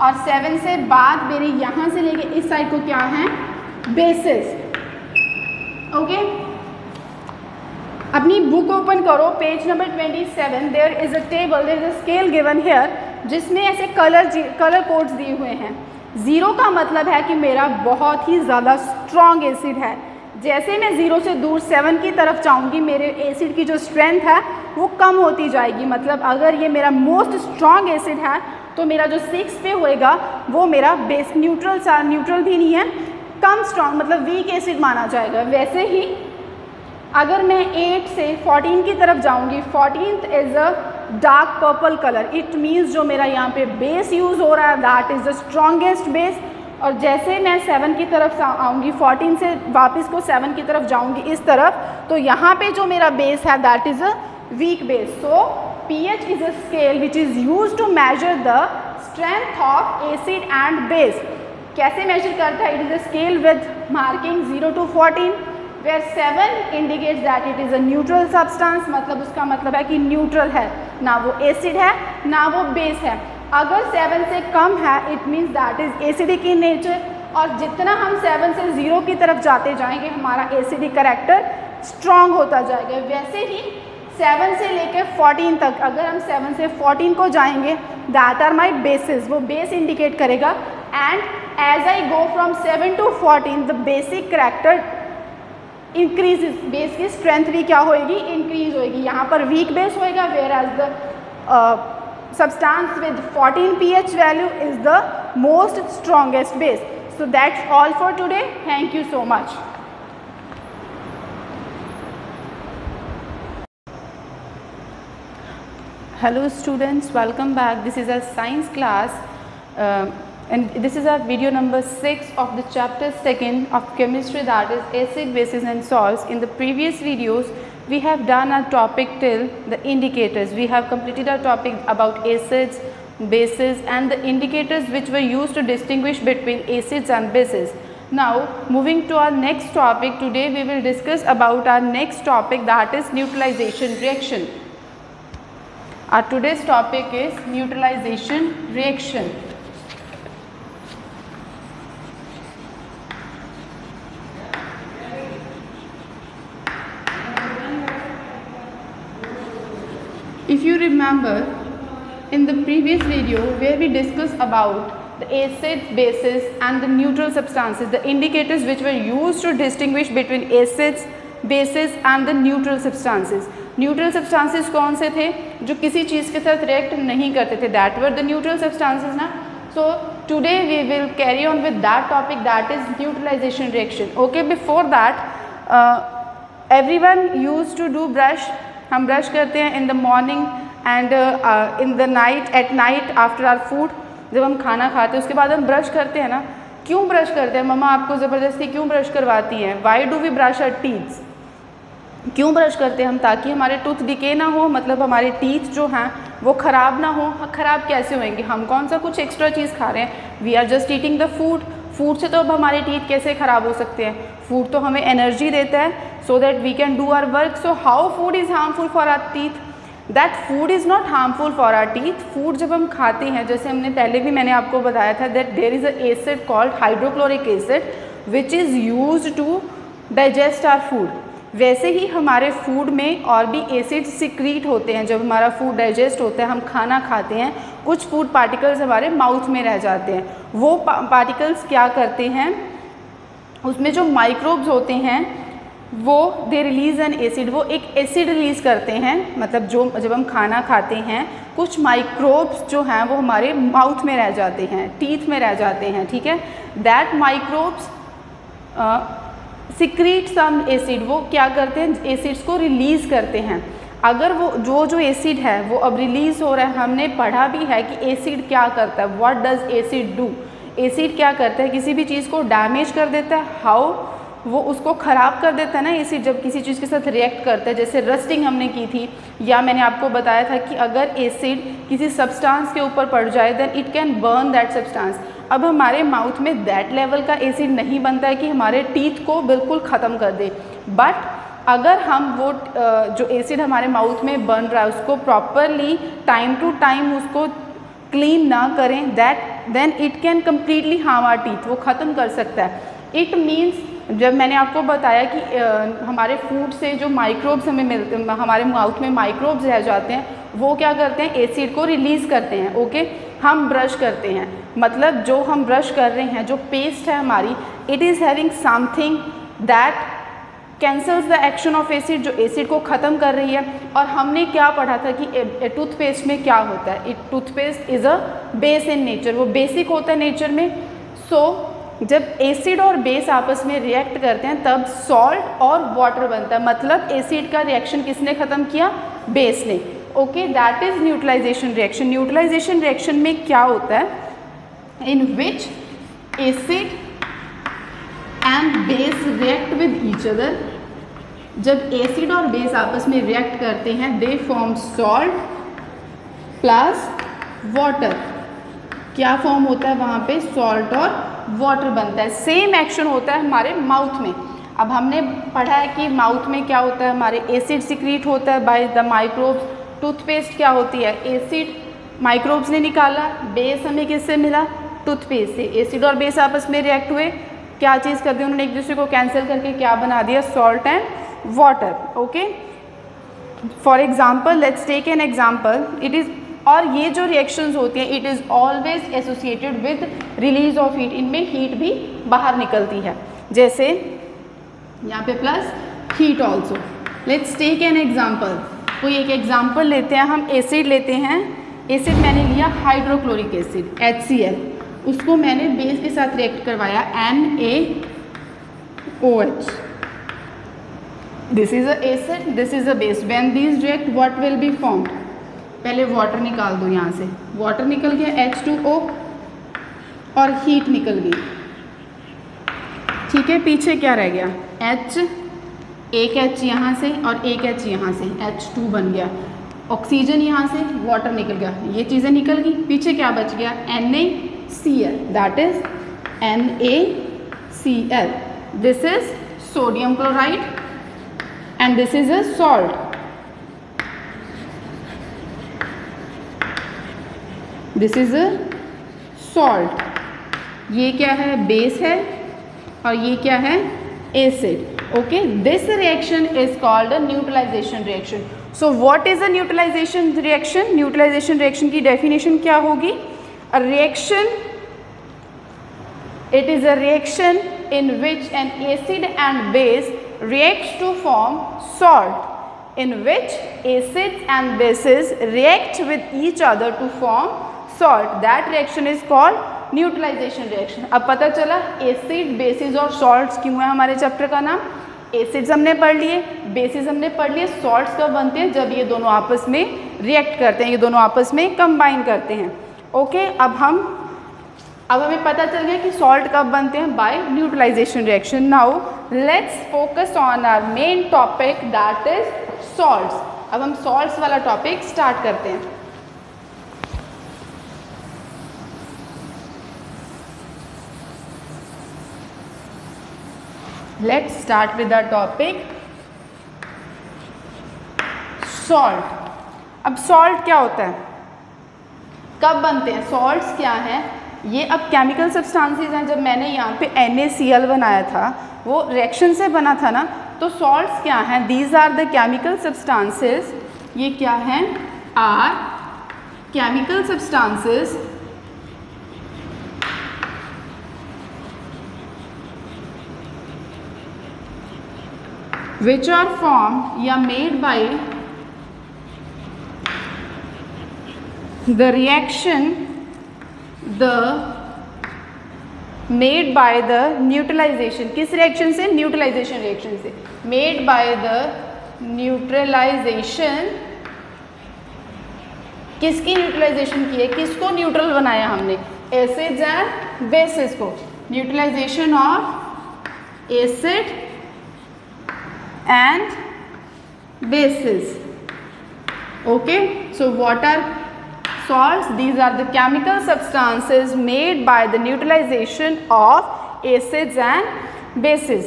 [SPEAKER 1] और 7 से बाद मेरे यहाँ से लेके इस साइड को क्या है, बेसिस। ओके, अपनी बुक ओपन करो, page number 27, there is a table, there is a scale given here, जिसमें ऐसे कलर कोड्स दिए हुए हैं। 0 का मतलब है कि मेरा बहुत ही ज़्यादा स्ट्रॉन्ग एसिड है। जैसे मैं 0 से दूर 7 की तरफ जाऊंगी, मेरे एसिड की जो स्ट्रेंथ है वो कम होती जाएगी। मतलब अगर ये मेरा मोस्ट स्ट्रॉन्ग एसिड है तो मेरा जो 6 पे होएगा वो मेरा बेस न्यूट्रल भी नहीं है, कम स्ट्रॉन्ग, मतलब वीक एसिड माना जाएगा। वैसे ही अगर मैं 8 से 14 की तरफ जाऊंगी, 14th is a dark purple colour, it means जो मेरा यहाँ पे बेस यूज़ हो रहा है that is the strongest base. और जैसे मैं 7 की तरफ आऊँगी, 14 से वापस को 7 की तरफ जाऊँगी इस तरफ, तो यहाँ पे जो मेरा बेस है that is a weak base. So pH is a scale which is use to measure the strength of acid and base. कैसे मेजर करता है? It is a scale with marking 0 to 14, where 7 indicates that it is a neutral substance, मतलब उसका मतलब है कि neutral है, ना वो एसिड है ना वो बेस है। अगर 7 से कम है it means that is acidic in nature, और जितना हम 7 से 0 की तरफ जाते जाएंगे हमारा एसिडिक कैरेक्टर स्ट्रॉन्ग होता जाएगा। वैसे ही 7 से लेकर 14 तक, अगर हम 7 से 14 को जाएंगे दैट आर माई बेसिस, वो बेस इंडिकेट करेगा। And as I go from 7 to 14 the basic character increases, base की स्ट्रेंथ भी क्या होएगी, इंक्रीज होएगी। यहाँ पर वीक बेस होएगा, whereas the substance with 14 pH value is the most strongest base. So that's all for today. Thank you so much. Hello students, welcome back. This is a science class and this is our video number 6 of the chapter 2 of chemistry, that is acid, bases and salts. In the previous videos we have done our topic till the indicators. We have completed our topic about acids, bases and the indicators which were used to distinguish between acids and bases. Now moving to our next topic, today we will discuss about our next topic, that is neutralization reaction. Our today's topic is neutralization reaction. If you remember in the previous video where we discussed about the acids, bases and the neutral substances, the indicators which were used to distinguish between acids, bases and the neutral substances. Neutral substances कौन से थे? जो किसी चीज़ के साथ react नहीं करते थे, that were the neutral substances ना. So today we will carry on with that topic, that is neutralization reaction. Okay, before that everyone used to do brush. हम ब्रश करते हैं in the morning and in the night, at night after our food, जब हम खाना खाते हैं उसके बाद हम ब्रश करते हैं ना। क्यों ब्रश करते हैं? मम्मा आपको ज़बरदस्ती क्यों ब्रश करवाती हैं? Why do we brush our teeths? क्यों ब्रश करते हैं हम? ताकि हमारे टूथ डिके ना हो, मतलब हमारे टीथ जो हैं वो ख़राब ना हो। ख़राब कैसे होंगे? हम कौन सा कुछ एक्स्ट्रा चीज़ खा रहे हैं? We are just eating the food. Food से तो अब हमारे टीथ कैसे ख़राब हो सकते हैं? फूड तो हमें एनर्जी देता है so that we can do our work. So how food is harmful for our teeth? That food is not harmful for our teeth. Food जब हम खाते हैं, जैसे हमने पहले भी मैंने आपको बताया था that there is a acid called hydrochloric acid which is used to digest our food. वैसे ही हमारे फूड में और भी एसिड सिक्रीट होते हैं। जब हमारा फूड डाइजेस्ट होता है, हम खाना खाते हैं, कुछ फूड पार्टिकल्स हमारे माउथ में रह जाते हैं। वो पार्टिकल्स क्या करते हैं, उसमें जो माइक्रोब्स होते हैं वो दे रिलीज़ एन एसिड, वो एक एसिड रिलीज़ करते हैं। मतलब जो जब हम खाना खाते हैं कुछ माइक्रोब्स जो हैं वो हमारे माउथ में रह जाते हैं, टीथ में रह जाते हैं, ठीक है। That microbes secrete some acid, वो क्या करते हैं, एसिड्स को रिलीज़ करते हैं। अगर वो जो एसिड है वो अब रिलीज़ हो रहा है, हमने पढ़ा भी है कि एसिड क्या करता है, what does acid do. Acid क्या करता है, किसी भी चीज़ को डैमेज कर देता है। हाउ, वो उसको ख़राब कर देता है ना एसिड जब किसी चीज़ के साथ रिएक्ट करता है। जैसे रस्टिंग हमने की थी, या मैंने आपको बताया था कि अगर एसिड किसी सब्सटेंस के ऊपर पड़ जाए then it can burn that substance. अब हमारे माउथ में दैट लेवल का एसिड नहीं बनता है कि हमारे टीथ को बिल्कुल ख़त्म कर दे, बट अगर हम वो जो एसिड हमारे माउथ में बन रहा है उसको प्रॉपरली टाइम टू टाइम उसको क्लीन ना करें, then it can completely harm our teeth, वो ख़त्म कर सकता है। इट मीन्स, जब मैंने आपको बताया कि हमारे फूड से जो माइक्रोब्स हमें मिलते हैं, हमारे माउथ में माइक्रोब्स रह जाते हैं, वो क्या करते हैं, एसिड को रिलीज़ करते हैं। ओके, हम ब्रश करते हैं, मतलब जो हम ब्रश कर रहे हैं, जो पेस्ट है हमारी, it is having something that cancels the action of acid, जो एसिड को ख़त्म कर रही है। और हमने क्या पढ़ा था कि टूथपेस्ट में क्या होता है, toothpaste is a base in nature, वो बेसिक होता है नेचर में। सो जब एसिड और बेस आपस में रिएक्ट करते हैं तब सॉल्ट और वाटर बनता है, मतलब एसिड का रिएक्शन किसने ख़त्म किया, बेस ने। Okay, that is neutralisation reaction. Neutralisation reaction में क्या होता है, in which acid and base react with each other. जब एसिड और बेस आपस में रिएक्ट करते हैं, they form salt plus water. क्या फॉर्म होता है वहाँ पे, सॉल्ट और वाटर बनता है। सेम एक्शन होता है हमारे माउथ में। अब हमने पढ़ा है कि माउथ में क्या होता है, हमारे एसिड सिक्रीट होता है बाय द माइक्रोब्स। टूथपेस्ट क्या होती है, एसिड माइक्रोब्स ने निकाला, बेस हमें किससे मिला, टूथपेस्ट से। एसिड और बेस आपस में रिएक्ट हुए, क्या चीज़ कर दी उन्होंने, एक दूसरे को कैंसिल करके क्या बना दिया, salt and water. Okay, for example let's take an example, it is, और ये जो रिएक्शंस होती हैं it is always associated with release of heat, इनमें हीट भी बाहर निकलती है। जैसे यहाँ पे plus heat also. Let's take an example, कोई एक एग्जाम्पल लेते हैं, हम एसिड लेते हैं। एसिड मैंने लिया हाइड्रोक्लोरिक एसिड HCl, उसको मैंने बेस के साथ रिएक्ट करवाया NaOH। This is a acid, this is a base. When these react what will be formed, पहले वाटर निकाल दो, यहाँ से वाटर निकल गया H2O और हीट निकल गई। ठीक है, पीछे क्या रह गया, H, एक H यहाँ से और एक H यहाँ से, H2 बन गया। ऑक्सीजन यहाँ से, वाटर निकल गया, ये चीज़ें निकल गई। पीछे क्या बच गया, NaCl, that is NaCl। This is sodium chloride and this is a salt. This is a salt. ये क्या है, बेस है, और ये क्या है, acid. Okay, this reaction is called a neutralisation reaction. So what is a neutralisation reaction, neutralisation reaction की definition क्या होगी, a reaction, it is a reaction in which an acid and base reacts to form salt, in which acids and bases react with each other to form salt. That reaction is called neutralisation reaction. अब पता चला acid, basis और salts क्यों है हमारे chapter का नाम। Acids हमने पढ़ लिए, बेसिस हमने पढ़ लिए, सॉल्ट्स कब बनते हैं, जब ये दोनों आपस में रिएक्ट करते हैं, ये दोनों आपस में कंबाइन करते हैं। ओके, अब हमें पता चल गया कि सॉल्ट कब बनते हैं, by neutralisation reaction. Now let's focus on our main topic that is salts. अब हम सॉल्ट्स वाला टॉपिक स्टार्ट करते हैं। Let's start with the topic salt. अब सॉल्ट क्या होता है, कब बनते हैं, सॉल्ट्स क्या हैं, ये अब केमिकल सब्सटेंसेस हैं। जब मैंने यहाँ पे NaCl बनाया था वो रिएक्शन से बना था ना, तो सॉल्ट्स क्या हैं, these are the chemical substances. ये क्या हैं, are chemical substances which are formed या made by the reaction made by the neutralization। किस रिएक्शन से, न्यूट्रलाइजेशन रिएक्शन से। made by the न्यूट्रलाइजेशन, किसकी न्यूट्रलाइजेशन की है, किसको न्यूट्रल बनाया हमने, एसिड्स एंड बेसिस को, neutralisation of acid and bases. Okay, so what are salts? These are the chemical substances made by the neutralization of acids and bases.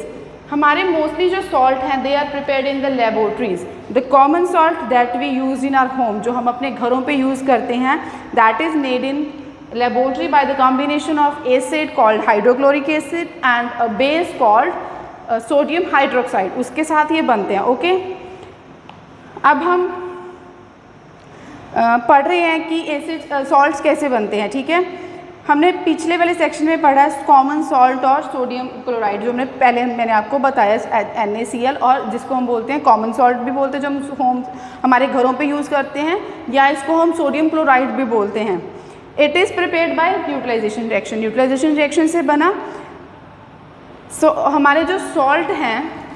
[SPEAKER 1] हमारे mostly जो salt हैं they are prepared in the laboratories. The common salt that we use in our home, जो हम अपने घरों पे use करते हैं, that is made in laboratory by the combination of acid called hydrochloric acid and a base called sodium hydroxide. उसके साथ ये बनते हैं. ओके, अब हम पढ़ रहे हैं कि एसिड सॉल्ट्स कैसे बनते हैं. ठीक है, हमने पिछले वाले सेक्शन में पढ़ा है कॉमन सॉल्ट और सोडियम क्लोराइड, जो मैंने आपको बताया NaCl, और जिसको हम बोलते हैं कॉमन सॉल्ट भी बोलते हैं, जो हम हमारे घरों पे यूज़ करते हैं, या इसको हम सोडियम क्लोराइड भी बोलते हैं. It is prepared by neutralisation reaction. Neutralisation reaction से बना. हमारे जो सॉल्ट हैं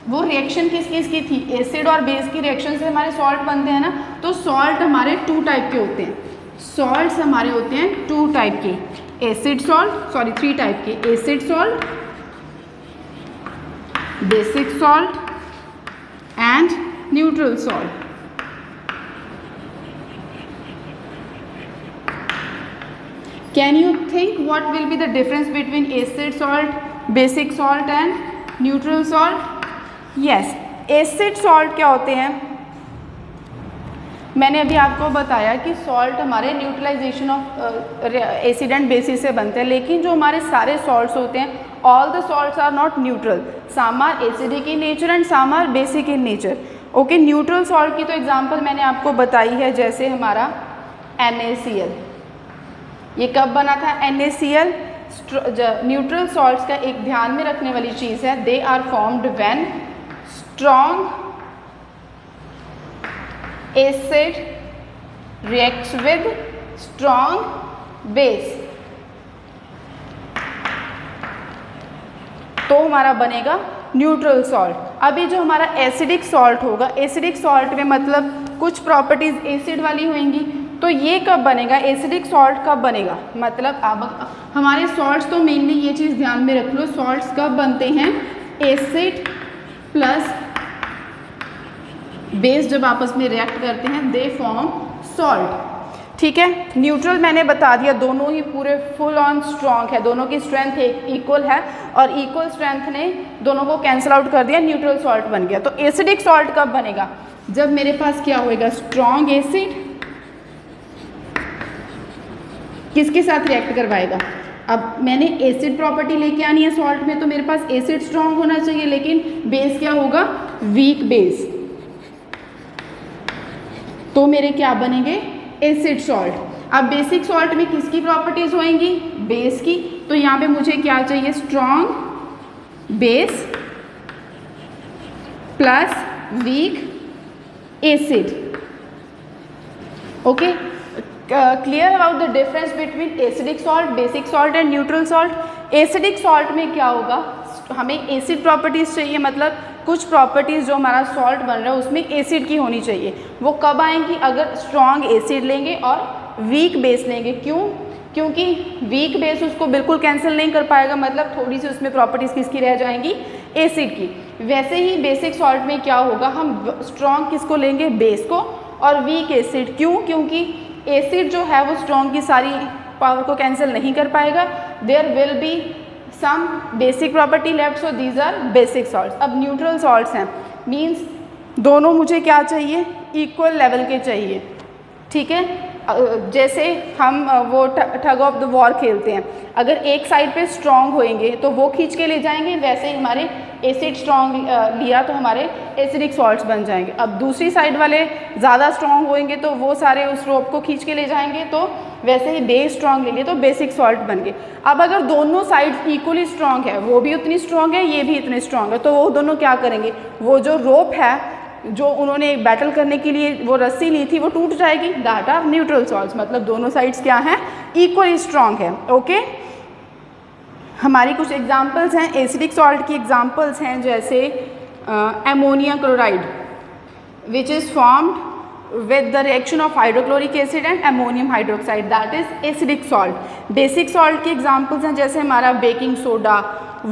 [SPEAKER 1] वो रिएक्शन किस किस की थी, एसिड और बेस की रिएक्शन से हमारे सॉल्ट बनते हैं ना. तो सॉल्ट हमारे 2 टाइप के होते हैं. सॉल्ट्स हमारे होते हैं 2 टाइप के, एसिड सॉल्ट, सॉरी 3 टाइप के, acid salt, basic salt and neutral salt. Can you think what will be the difference between acid salt, basic salt and neutral salt? Yes, acid salt क्या होते हैं, मैंने अभी आपको बताया कि सॉल्ट हमारे neutralization of acid and bases से बनते हैं, लेकिन जो हमारे सारे सॉल्ट्स होते हैं, all the salts are not neutral. Some are acidic in nature and some are basic in nature. Okay, neutral salt की तो एग्जांपल मैंने आपको बताई है, जैसे हमारा NaCl. ये कब बना था NaCl? न्यूट्रल सॉल्ट्स का एक ध्यान में रखने वाली चीज़ है, they are formed when strong acid reacts with strong base, तो हमारा बनेगा न्यूट्रल सॉल्ट. अभी जो हमारा एसिडिक सॉल्ट होगा, एसिडिक सॉल्ट में मतलब कुछ प्रॉपर्टीज एसिड वाली होंगी, तो ये कब बनेगा, एसिडिक सॉल्ट कब बनेगा, मतलब अब हमारे सॉल्ट्स, तो मेनली ये चीज़ ध्यान में रख लो, सॉल्ट्स कब बनते हैं, एसिड प्लस बेस जब आपस में रिएक्ट करते हैं, दे फॉर्म सॉल्ट. ठीक है, न्यूट्रल मैंने बता दिया, दोनों ही पूरे फुल ऑन स्ट्रॉन्ग है, दोनों की स्ट्रेंथ इक्वल है, और इक्वल स्ट्रेंथ ने दोनों को कैंसिल आउट कर दिया, न्यूट्रल सॉल्ट बन गया. तो एसिडिक सॉल्ट कब बनेगा, जब मेरे पास क्या होएगा, स्ट्रॉन्ग एसिड किसके साथ रिएक्ट करवाएगा. अब मैंने एसिड प्रॉपर्टी लेके आनी है सॉल्ट में, तो मेरे पास एसिड स्ट्रॉन्ग होना चाहिए, लेकिन बेस क्या होगा, वीक बेस. तो मेरे क्या बनेंगे, एसिड सॉल्ट. अब बेसिक सॉल्ट में किसकी प्रॉपर्टीज होंगी, बेस की. तो यहाँ पे मुझे क्या चाहिए, strong base plus weak acid. Okay, clear about the difference between acidic salt, basic salt and neutral salt. Acidic salt में क्या होगा, हमें एसिड प्रॉपर्टीज़ चाहिए, मतलब कुछ प्रॉपर्टीज़ जो हमारा सॉल्ट बन रहा है उसमें एसिड की होनी चाहिए. वो कब आएंगी, अगर स्ट्रॉन्ग एसिड लेंगे और वीक बेस लेंगे. क्यों, क्योंकि वीक बेस उसको बिल्कुल कैंसिल नहीं कर पाएगा, मतलब थोड़ी सी उसमें प्रॉपर्टीज़ किसकी रह जाएंगी, एसिड की. वैसे ही बेसिक सॉल्ट में क्या होगा, हम स्ट्रॉन्ग किसको लेंगे, बेस को, और वीक एसिड. क्यों, क्योंकि एसिड जो है वो स्ट्रॉन्ग की सारी पावर को कैंसिल नहीं कर पाएगा. There will be some basic property left, so these are basic salts. अब न्यूट्रल सॉल्ट्स हैं, मीन्स दोनों मुझे क्या चाहिए, इक्वल लेवल के चाहिए. ठीक है, जैसे हम वो ठग ऑफ द वॉर खेलते हैं, अगर एक साइड पे स्ट्रॉन्ग होएंगे तो वो खींच के ले जाएंगे, वैसे ही हमारे एसिड स्ट्रॉन्ग लिया तो हमारे एसिडिक सॉल्ट्स बन जाएंगे. अब दूसरी साइड वाले ज़्यादा स्ट्रॉन्ग होएंगे तो वो सारे उस रोप को खींच के ले जाएंगे, तो वैसे ही बेस स्ट्रॉन्ग ले लिए तो बेसिक सॉल्ट बन गए. अब अगर दोनों साइड इक्वली स्ट्रॉन्ग है, वो भी उतनी स्ट्रॉन्ग है, ये भी इतने स्ट्रॉन्ग है, तो वो दोनों क्या करेंगे, वो जो रोप है जो उन्होंने बैटल करने के लिए वो रस्सी ली थी वो टूट जाएगी. दैट आर न्यूट्रल सॉल्ट्स, मतलब दोनों साइड्स क्या हैं, इक्वली स्ट्रॉन्ग है. ओके, हमारी कुछ एग्जांपल्स हैं एसिडिक सॉल्ट की. एग्जांपल्स हैं जैसे ammonia chloride. which is formed with the reaction of hydrochloric acid and ammonium hydroxide, that is acidic salt. Basic salt के examples हैं जैसे हमारा baking soda,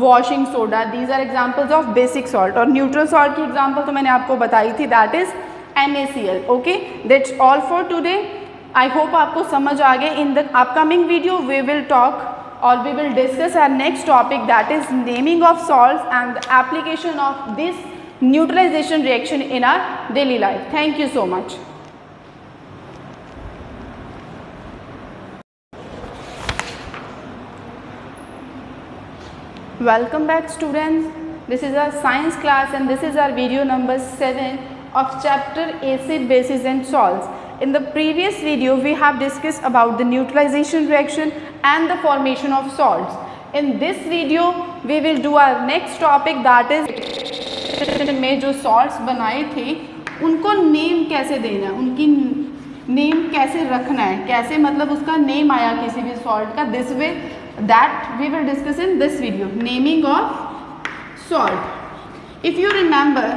[SPEAKER 1] washing soda, these are examples of basic salt. और neutral salt की example तो मैंने आपको बताई थी, that is NaCl. Okay, that's all for today. I hope आपको समझ आ गए. In the upcoming video we will talk or we will discuss our next topic, that is naming of salts and the application of this neutralization reaction in our daily life. Thank you so much. Welcome back students. This is our science class and this is our video number 7 of chapter acid, bases and salts. In the previous video we have discussed about the neutralization reaction and the formation of salts. In this video we will do our next topic, that is में जो salts बनाए थे उनको name कैसे देना है, उनकी name कैसे रखना है, कैसे मतलब उसका नेम आया किसी भी सॉल्ट का, this way that we will discuss in this video. Naming of salt. If you remember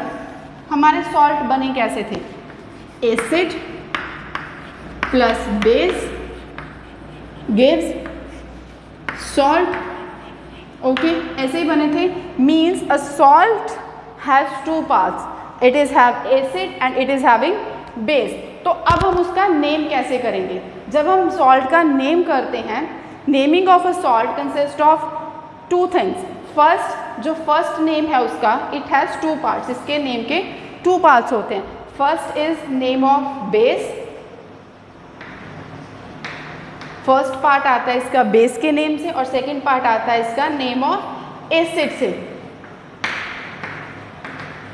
[SPEAKER 1] हमारे सॉल्ट बने कैसे थे, acid plus base gives salt. Okay, ऐसे ही बने थे. Means a salt has two parts, it is have acid and it is having base. तो अब हम उसका नेम कैसे करेंगे. जब हम सॉल्ट का नेम करते हैं, naming of a salt consist of two things. First, जो फर्स्ट नेम है उसका, इट हैज़ टू पार्ट्स, इसके नेम के टू पार्ट्स होते हैं. First is name of base. First part आता है इसका बेस के नेम से और सेकंड पार्ट आता है इसका नेम ऑफ एसिड से.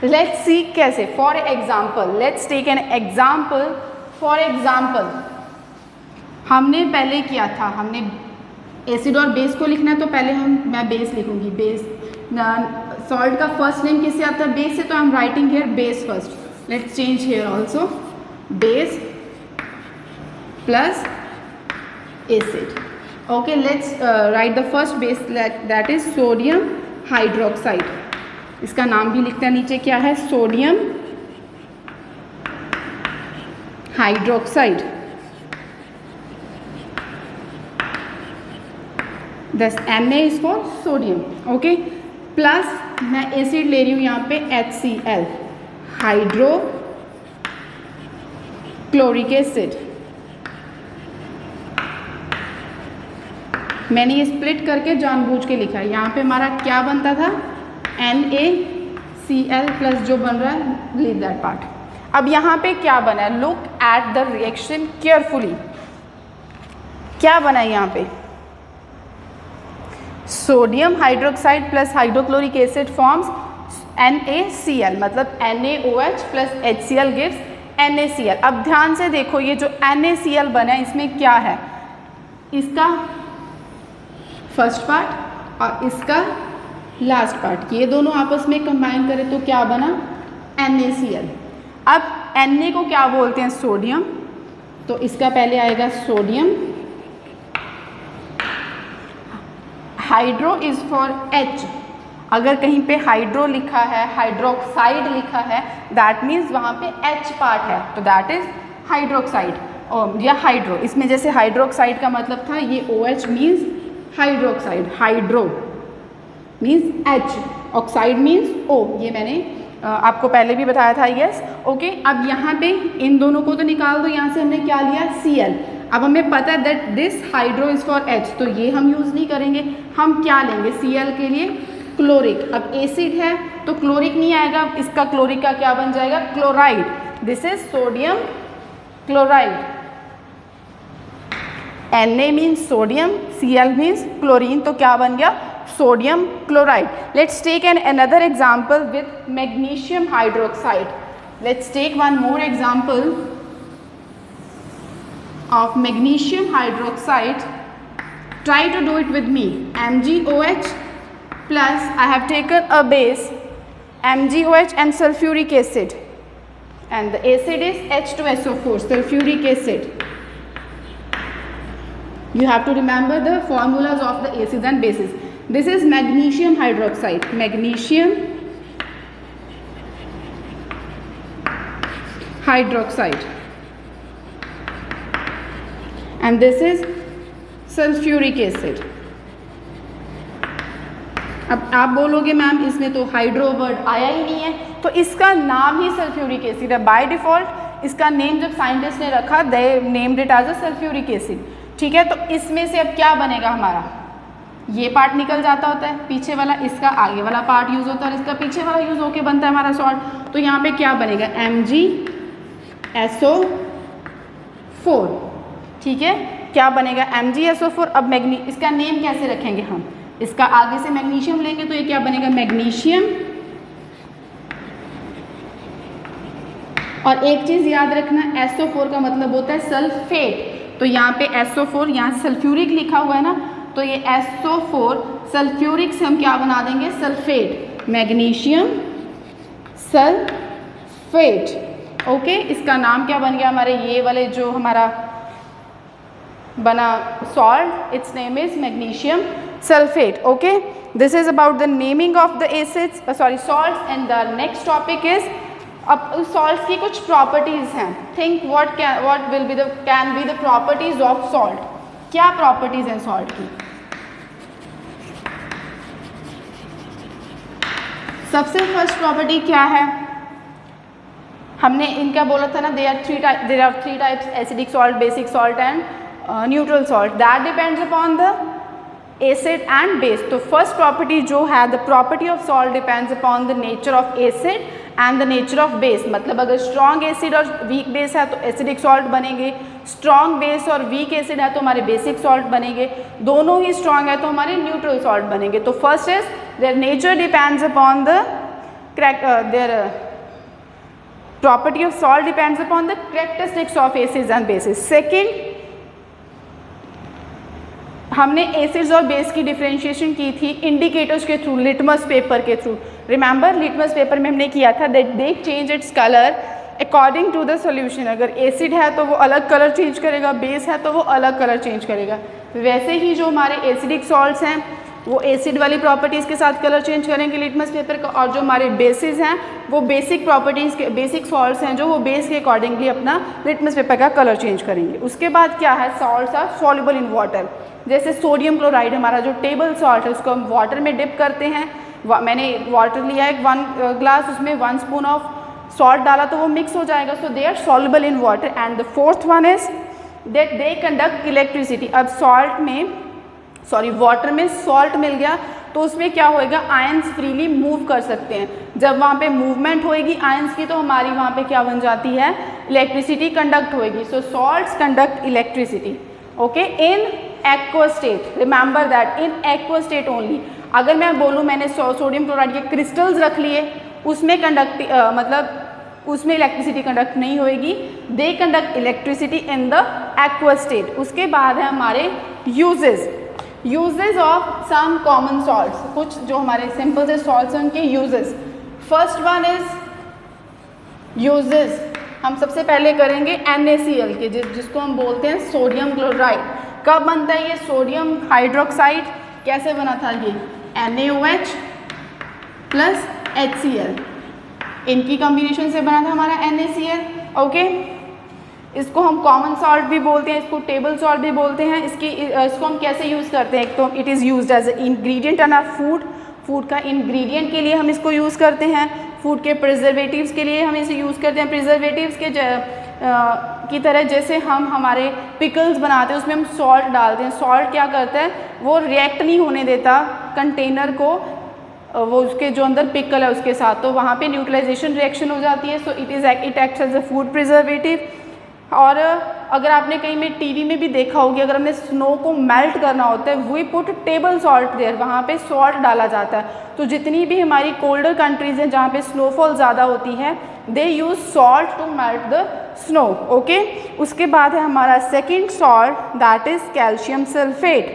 [SPEAKER 1] लेट्स सी कैसे. For example, let's take an example. For example हमने पहले किया था, हमने एसिड और बेस को लिखना है तो पहले मैं बेस लिखूंगी. बेस, सॉल्ट का फर्स्ट नेम किससे आता है, बेस से, तो I am writing here base first. Let's change here also, base plus acid. Okay, let's write the first base, that is sodium hydroxide. इसका नाम भी लिखते हैं नीचे, क्या है, सोडियम हाइड्रोक्साइड. दस Na is for sodium. Okay, plus मैं एसिड ले रही हूँ यहाँ पे HCl, हाइड्रो क्लोरिक एसिड. मैंने ये स्प्लिट करके जानबूझ के लिखा है. यहाँ पे हमारा क्या बनता था, NaCl प्लस जो बन रहा है, लीव दैट पार्ट. अब यहाँ पे क्या बना है, look at the reaction carefully. क्या बना है यहाँ पे, sodium hydroxide plus hydrochloric acid forms NaCl, मतलब NaOH plus HCl gives NaCl. अब ध्यान से देखो, ये जो NaCl बना है इसमें क्या है, इसका फर्स्ट पार्ट और इसका लास्ट पार्ट, ये दोनों आपस में कंबाइन करें तो क्या बना, NaCl. अब Na को क्या बोलते हैं, सोडियम, तो इसका पहले आएगा sodium. Hydro is for H. अगर कहीं पे हाइड्रो लिखा है, हाइड्रोक्साइड लिखा है, दैट मीन्स वहाँ पे H पार्ट है, तो दैट इज हाइड्रोक्साइड या हाइड्रो. इसमें जैसे हाइड्रोक्साइड का मतलब था, ये OH means hydroxide, hydro means H, oxide means O. ये मैंने आपको पहले भी बताया था. Yes, okay. अब यहाँ पे इन दोनों को तो निकाल दो, यहाँ से हमने क्या लिया, Cl. अब हमें पता है that this hydro is for H, तो ये हम यूज़ नहीं करेंगे. हम क्या लेंगे, Cl के लिए क्लोरिक. अब एसिड है तो क्लोरिक नहीं आएगा, इसका क्लोरिक का क्या बन जाएगा, chloride. This is sodium chloride. Na means sodium, Cl means chlorine, तो क्या बन गया, sodium chloride. Let's take an another example with magnesium hydroxide. Let's take one more example of magnesium hydroxide. Try to do it with me. MgOH plus I have taken a base MgOH and sulfuric acid, and the acid is H2SO4, sulfuric acid. You have to remember the formulas of the acids and bases. This is magnesium hydroxide. Magnesium hydroxide and this is sulphuric acid. अब आप बोलोगे ma'am इसमें तो hydro word आया ही नहीं है, तो इसका नाम ही सल्फ्यूरिक एसिड है। बाय डिफ़ॉल्ट इसका नेम जब साइंटिस्ट ने रखा they named it as a sulphuric acid, ठीक है। तो इसमें से अब क्या बनेगा हमारा, ये पार्ट निकल जाता होता है पीछे वाला, इसका आगे वाला पार्ट यूज़ होता है और इसका पीछे वाला यूज़ होके बनता है हमारा सॉल्ट। तो यहाँ पे क्या बनेगा, MgSO4, ठीक है। क्या बनेगा MgSO4। अब इसका नेम कैसे रखेंगे हम, इसका आगे से मैग्नीशियम लेंगे तो ये क्या बनेगा, मैग्नीशियम। और एक चीज़ याद रखना, SO4 का मतलब होता है सल्फेट। तो यहाँ पे SO4, यहाँ सल्फ्यूरिक लिखा हुआ है ना, तो ये SO4 सल्फ्यूरिक से हम क्या बना देंगे, सल्फेट, मैग्नीशियम सल्फेट। ओके, इसका नाम क्या बन गया हमारे ये वाले जो हमारा बना salt, it's name is magnesium sulphate. Okay, this is about the naming of the acids, sorry salts. And the next topic is, अब सॉल्ट्स की कुछ प्रॉपर्टीज हैं। Think what will be the can be the properties of salt. क्या properties हैं salt की। सबसे first property क्या है, हमने इनका बोला था ना, there are three types, acidic salt, basic salt and neutral salt, that depends upon the acid and base. तो फर्स्ट प्रॉपर्टी जो है, the property of salt depends upon the nature of acid and the nature of base. मतलब अगर strong acid और weak base है तो acidic salt बनेंगे, strong base और वीक एसिड है तो हमारे बेसिक सॉल्ट बनेंगे, दोनों ही स्ट्रॉन्ग है तो हमारे न्यूट्रल सॉल्ट बनेंगे। तो first is their nature depends upon the their property of salt depends upon the characteristics of acids and bases. Second, हमने एसिड्स और बेस की डिफरेंशिएशन की थी इंडिकेटर्स के थ्रू, लिटमस पेपर के थ्रू। रिमेंबर लिटमस पेपर में हमने किया था that they change its colour according to the solution. अगर एसिड है तो वो अलग कलर चेंज करेगा, बेस है तो वो अलग कलर चेंज करेगा। वैसे ही जो हमारे एसिडिक सॉल्ट्स हैं वो एसिड वाली प्रॉपर्टीज़ के साथ कलर चेंज करेंगे लिटमस पेपर का, और जो हमारे बेसिस हैं वो बेसिक प्रॉपर्टीज़ के, बेसिक सॉल्ट्स हैं जो वो बेस के अकॉर्डिंगली अपना लिटमस पेपर का कलर चेंज करेंगे। उसके बाद क्या है, salts are soluble in water. जैसे सोडियम क्लोराइड हमारा जो टेबल सॉल्ट है उसको हम वाटर में डिप करते हैं। मैंने वाटर लिया है 1 ग्लास, उसमें 1 स्पून ऑफ सॉल्ट डाला तो वो मिक्स हो जाएगा, so they are soluble in water. And the fourth one is that they conduct electricity. अब वाटर में सॉल्ट मिल गया तो उसमें क्या होएगा, आयंस फ्रीली मूव कर सकते हैं। जब वहाँ पे मूवमेंट होएगी आयंस की तो हमारी वहाँ पे क्या बन जाती है, इलेक्ट्रिसिटी कंडक्ट होएगी। So salts conduct electricity, okay, in aqua state. Remember that in aqua state only. अगर मैं बोलूँ मैंने सोडियम क्लोराइड के क्रिस्टल्स रख लिए, उसमें मतलब उसमें इलेक्ट्रिसिटी कंडक्ट नहीं होएगी, they conduct electricity in the aqua state. उसके बाद है हमारे uses of some common salts, कुछ जो हमारे सिंपल से सॉल्ट्स हैं उनके uses. First one is uses, हम सबसे पहले करेंगे NaCl के, जिसको हम बोलते हैं सोडियम क्लोराइड। कब बनता है ये सोडियम हाइड्रोक्साइड, कैसे बना था ये, NaOH प्लस HCl, इनकी कॉम्बिनेशन से बना था हमारा NaCl। ओके, इसको हम कॉमन सॉल्ट भी बोलते हैं, इसको टेबल सॉल्ट भी बोलते हैं। इसको हम कैसे यूज़ करते हैं, तो it is used as a ingredient in our food का इंग्रेडिएंट के लिए हम इसको यूज़ करते हैं। फूड के प्रिजर्वेटिव्स के लिए हम इसे यूज़ करते हैं। प्रिजर्वेटिव्स के की तरह जैसे हम हमारे पिकल्स बनाते हैं उसमें हम सॉल्ट डालते हैं। सॉल्ट क्या करता है, वो रिएक्ट नहीं होने देता कंटेनर को, वो उसके जो अंदर पिकल है उसके साथ, तो वहाँ पे न्यूट्रलाइजेशन रिएक्शन हो जाती है। So it acts as a food preservative. और अगर आपने कहीं में टीवी में भी देखा होगी, अगर हमें स्नो को मेल्ट करना होता है, we put table salt there, वहाँ पे सॉल्ट डाला जाता है। तो जितनी भी हमारी कोल्डर कंट्रीज़ हैं जहाँ पे स्नोफॉल ज़्यादा होती है, they use salt to melt the snow. Okay, उसके बाद है हमारा second salt, that is calcium sulphate.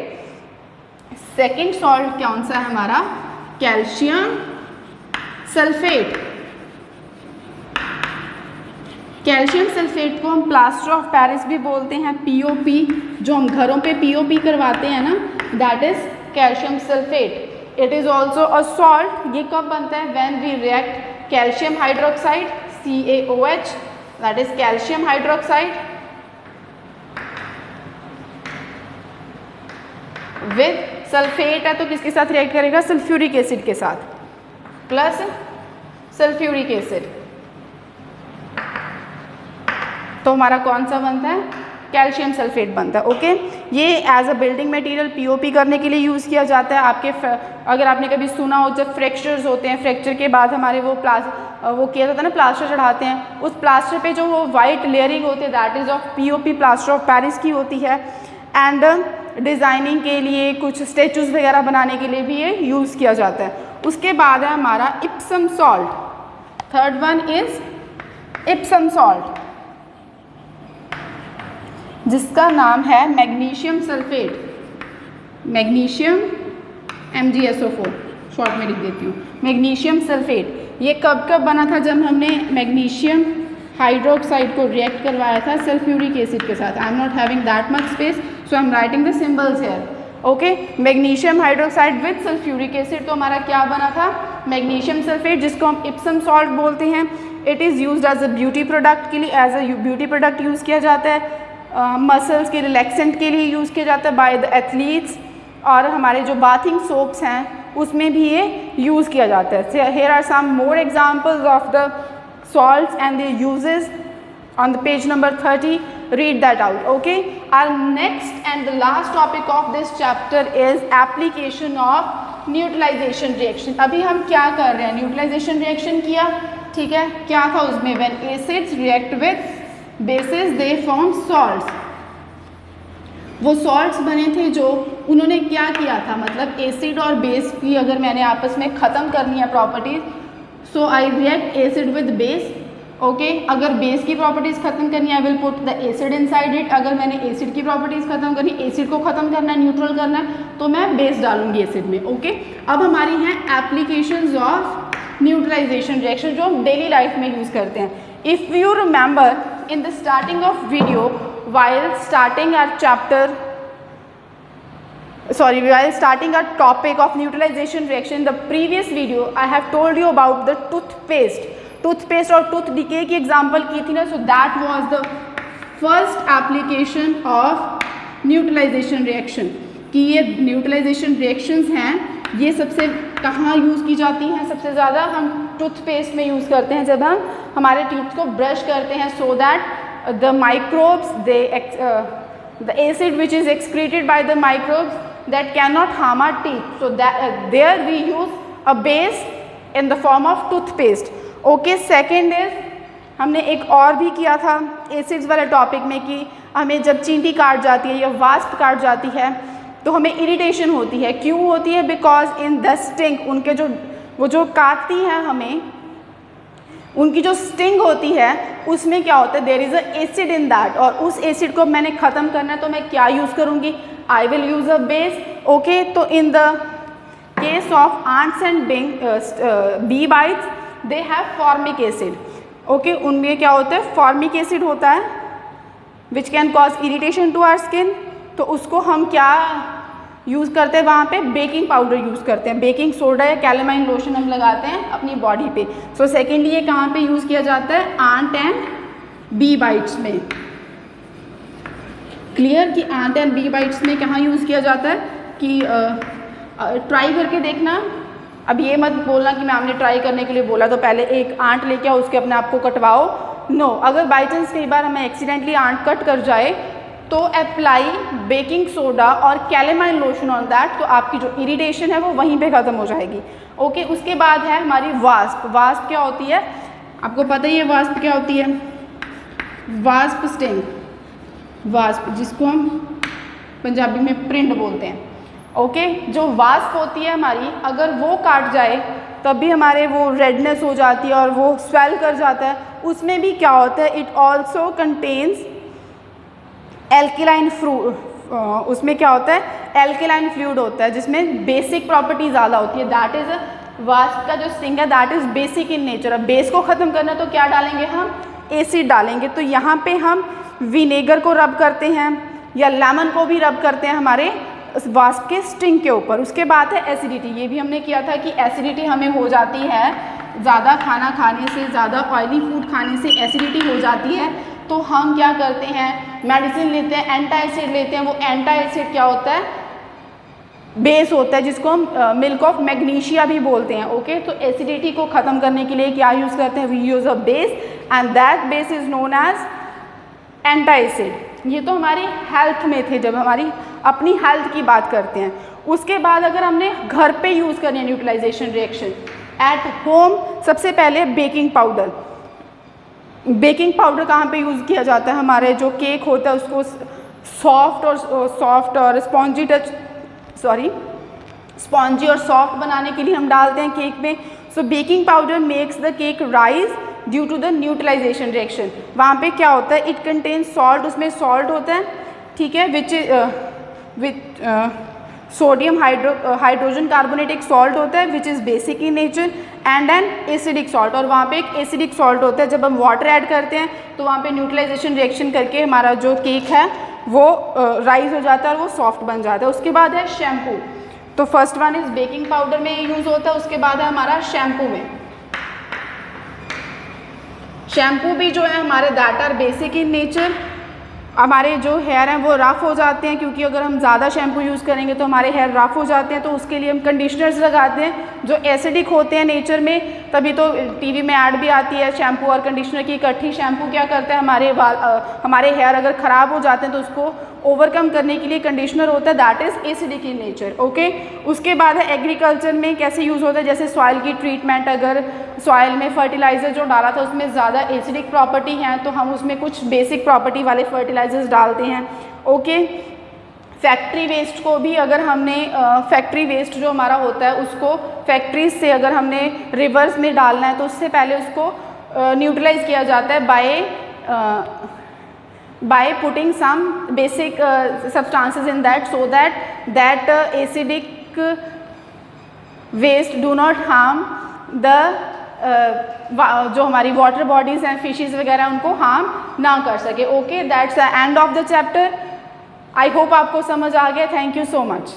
[SPEAKER 1] Second salt कौन सा है हमारा, कैल्शियम सल्फेट। कैल्शियम सल्फेट को हम प्लास्टर ऑफ पेरिस भी बोलते हैं, POP, जो हम घरों पे POP करवाते हैं ना, that is calcium sulphate. It is also a salt. ये कब बनता है, when we react calcium hydroxide CaOH that is calcium hydroxide with sulphate है तो किसके साथ रिएक्ट करेगा, सल्फ्यूरिक एसिड के साथ, प्लस सल्फ्यूरिक एसिड, तो हमारा कौन सा बनता है, कैल्शियम सल्फेट बनता है। ओके, ये as a building material POP करने के लिए यूज़ किया जाता है। आपके अगर आपने कभी सुना हो जब फ्रैक्चर्स होते हैं, फ्रैक्चर के बाद हमारे वो किया जाता है ना, प्लास्टर चढ़ाते हैं, उस प्लास्टर पे जो वो वाइट लेयरिंग होती है that is of POP, plaster of Paris की होती है। एंड डिज़ाइनिंग के लिए, कुछ स्टेचूज़ वगैरह बनाने के लिए भी ये यूज़ किया जाता है। उसके बाद है हमारा Epsom salt, third one is Epsom salt जिसका नाम है magnesium sulphate, magnesium MgSO4 short में लिख देती हूँ, मैग्नीशियम सल्फेट। ये कब कब बना था, जब हमने मैग्नीशियम हाइड्रोक्साइड को रिएक्ट करवाया था सल्फ्यूरिक एसिड के साथ। I am not having that much space so I am writing the symbols here. Okay, magnesium hydroxide with sulphuric acid, तो हमारा क्या बना था, मैग्नीशियम सल्फेट, जिसको हम इप्सम सॉल्ट बोलते हैं। It is used as a beauty product के लिए, as a beauty product use किया जाता है, मसल्स के रिलैक्सेंट के लिए यूज़ किया जाता है बाय द एथलीट्स, और हमारे जो बाथिंग सोप्स हैं उसमें भी ये यूज़ किया जाता है। Here are some more examples of the salts and their uses on the page number 30. Read that out. Okay, our next and the last topic of this chapter is application of neutralization reaction. अभी हम क्या कर रहे हैं, neutralisation reaction किया, ठीक है, क्या था उसमें, when acids react with bases they form salts. वो सॉल्ट्स बने थे जो उन्होंने क्या किया था, मतलब एसिड और बेस की अगर मैंने आपस में ख़त्म करनी है properties, so I react acid with base. Okay, अगर बेस की प्रॉपर्टीज़ खत्म करनी है I will put the acid inside it. अगर मैंने एसिड की प्रॉपर्टीज़ खत्म करनी, एसिड को ख़त्म करना है, न्यूट्रल करना है, तो मैं बेस डालूंगी एसिड में। ओके, अब हमारी हैं एप्लीकेशंस ऑफ न्यूट्रलाइजेशन रिएक्शन जो हम डेली लाइफ में यूज़ करते हैं। If you remember in the starting of video while starting our topic of neutralization reaction, the previous video I have told you about the toothpaste और tooth decay की example की थी ना, so that was the first application of neutralization reaction, कि ये neutralization reactions हैं, ये सबसे कहाँ यूज़ की जाती हैं, सबसे ज़्यादा हम टूथपेस्ट में यूज़ करते हैं जब हम हमारे टीथ को ब्रश करते हैं, so that the microbes the acid which is excreted by the microbes that cannot harm our teeth, so that there we use a base in the form of toothpaste. Okay, second is हमने एक और भी किया था acids वाले topic में कि हमें जब चींटी काट जाती है या वास्प काट जाती है तो हमें इरिटेशन होती है। क्यों होती है? बिकॉज इन द स्टिंग, उनके वो जो काटती हैं हमें, उनकी जो स्टिंग होती है उसमें क्या होता है, there is a acid in that, और उस एसिड को मैंने ख़त्म करना है तो मैं क्या यूज़ करूँगी, I will use a base. Okay, तो in the case of ants and bee bites they have formic acid. Okay, उनमें क्या होता है, फॉर्मिक एसिड होता है which can cause irritation to our skin, तो उसको हम क्या यूज़ करते हैं, वहाँ पे बेकिंग पाउडर यूज़ करते हैं, बेकिंग सोडा या कैलेमाइन लोशन हम लगाते हैं अपनी बॉडी पे। सो सेकेंडली ये कहाँ पे यूज़ किया जाता है, आंट एंड बी बाइट्स में। क्लियर कि आंट एंड बी बाइट्स में कहाँ यूज़ किया जाता है, कि ट्राई करके देखना। अब ये मत बोलना कि मैम ने ट्राई करने के लिए बोला तो पहले एक आंट लेके आओ उसके अपने आप को कटवाओ, नो। अगर बाई चांस कई बार हमें एक्सीडेंटली आंट कट कर जाए तो अप्लाई बेकिंग सोडा और कैलेमाइन लोशन ऑन दैट, तो आपकी जो इरिटेशन है वो वहीं पे ख़त्म हो जाएगी। ओके, उसके बाद है हमारी वास्प। वास्प क्या होती है, आपको पता ही है वास्प क्या होती है, वास्प स्टिंग, वास्प जिसको हम पंजाबी में प्रिंट बोलते हैं। ओके, जो वास्प होती है हमारी, अगर वो काट जाए तब भी हमारे वो रेडनेस हो जाती है और वो स्वेल कर जाता है। उसमें भी क्या होता है, इट ऑल्सो कंटेन्स एल्केलाइन उसमें क्या होता है, एल्केलाइन फ्लूइड होता है जिसमें बेसिक प्रॉपर्टी ज़्यादा होती है। दैट इज़ वास्प का जो स्टिंग है that is basic in nature. अब बेस को ख़त्म करना तो क्या डालेंगे हम, एसिड डालेंगे। तो यहाँ पे हम विनेगर को रब करते हैं या लेमन को भी रब करते हैं हमारे वास्प के स्टिंग के ऊपर। उसके बाद है एसिडिटी, ये भी हमने किया था कि एसिडिटी हमें हो जाती है ज़्यादा खाना खाने से, ज़्यादा ऑयली फूड खाने से एसिडिटी हो जाती है, तो हम क्या करते हैं, मेडिसिन लेते हैं, एंटा एसिड लेते हैं। वो एंटा एसिड क्या होता है, बेस होता है, जिसको हम मिल्क ऑफ मैग्नीशिया भी बोलते हैं। ओके, तो एसिडिटी को ख़त्म करने के लिए क्या यूज़ करते हैं, we use a base and that base is known as antacid. ये तो हमारी हेल्थ में थे, जब हमारी अपनी हेल्थ की बात करते हैं। उसके बाद अगर हमने घर पे यूज़ करनी है न्यूट्रलाइजेशन रिएक्शन एट होम, सबसे पहले बेकिंग पाउडर। बेकिंग पाउडर कहाँ पे यूज़ किया जाता है, हमारे जो केक होता है उसको सॉफ्ट और स्पॉन्जी और सॉफ्ट बनाने के लिए हम डालते हैं केक में। So baking powder makes the cake rise due to the neutralisation reaction. वहाँ पे क्या होता है, इट कंटेन सॉल्ट, उसमें सॉल्ट होता है, ठीक है, विच सोडियम हाइड्रोजन कार्बोनेट एक सॉल्ट होता है which is basic in nature and an acidic salt, और वहाँ पे एक एसिडिक सॉल्ट होता है। जब हम वाटर ऐड करते हैं तो वहाँ पे न्यूट्रलाइजेशन रिएक्शन करके हमारा जो केक है वो राइज हो जाता है और वो सॉफ्ट बन जाता है। उसके बाद है शैम्पू। तो first one is baking powder में यूज़ होता है, उसके बाद है हमारा शैम्पू में। शैम्पू भी जो है हमारे that are basic in nature. हमारे जो हेयर हैं वो रफ़ हो जाते हैं, क्योंकि अगर हम ज़्यादा शैम्पू यूज़ करेंगे तो हमारे हेयर रफ़ हो जाते हैं, तो उसके लिए हम कंडीशनर्स लगाते हैं जो एसिडिक होते हैं नेचर में। तभी तो टीवी में ऐड भी आती है शैम्पू और कंडीशनर की इकट्ठी। शैम्पू क्या करता है, हमारे हेयर अगर ख़राब हो जाते हैं तो उसको ओवरकम करने के लिए कंडीशनर होता है that is acidic in nature. Okay, उसके बाद है एग्रीकल्चर में कैसे यूज़ होता है, जैसे सॉइल की ट्रीटमेंट। अगर सॉइल में फर्टिलाइज़र जो डाला था उसमें ज़्यादा एसिडिक प्रॉपर्टी हैं तो हम उसमें कुछ बेसिक प्रॉपर्टी वाले फर्टिलाइजर्स डालते हैं। ओके, फैक्ट्री वेस्ट को भी अगर हमने फैक्ट्री वेस्ट जो हमारा होता है उसको फैक्ट्रीज से अगर हमने रिवर्स में डालना है तो उससे पहले उसको न्यूट्रलाइज किया जाता है by putting some basic substances in that, so that acidic waste do not harm the जो हमारी वाटर बॉडीज़ हैं, फिशेज़ वगैरह, उनको हार्म ना कर सके। Okay, that's the end of the chapter. I hope आपको समझ आ गया। Thank you so much.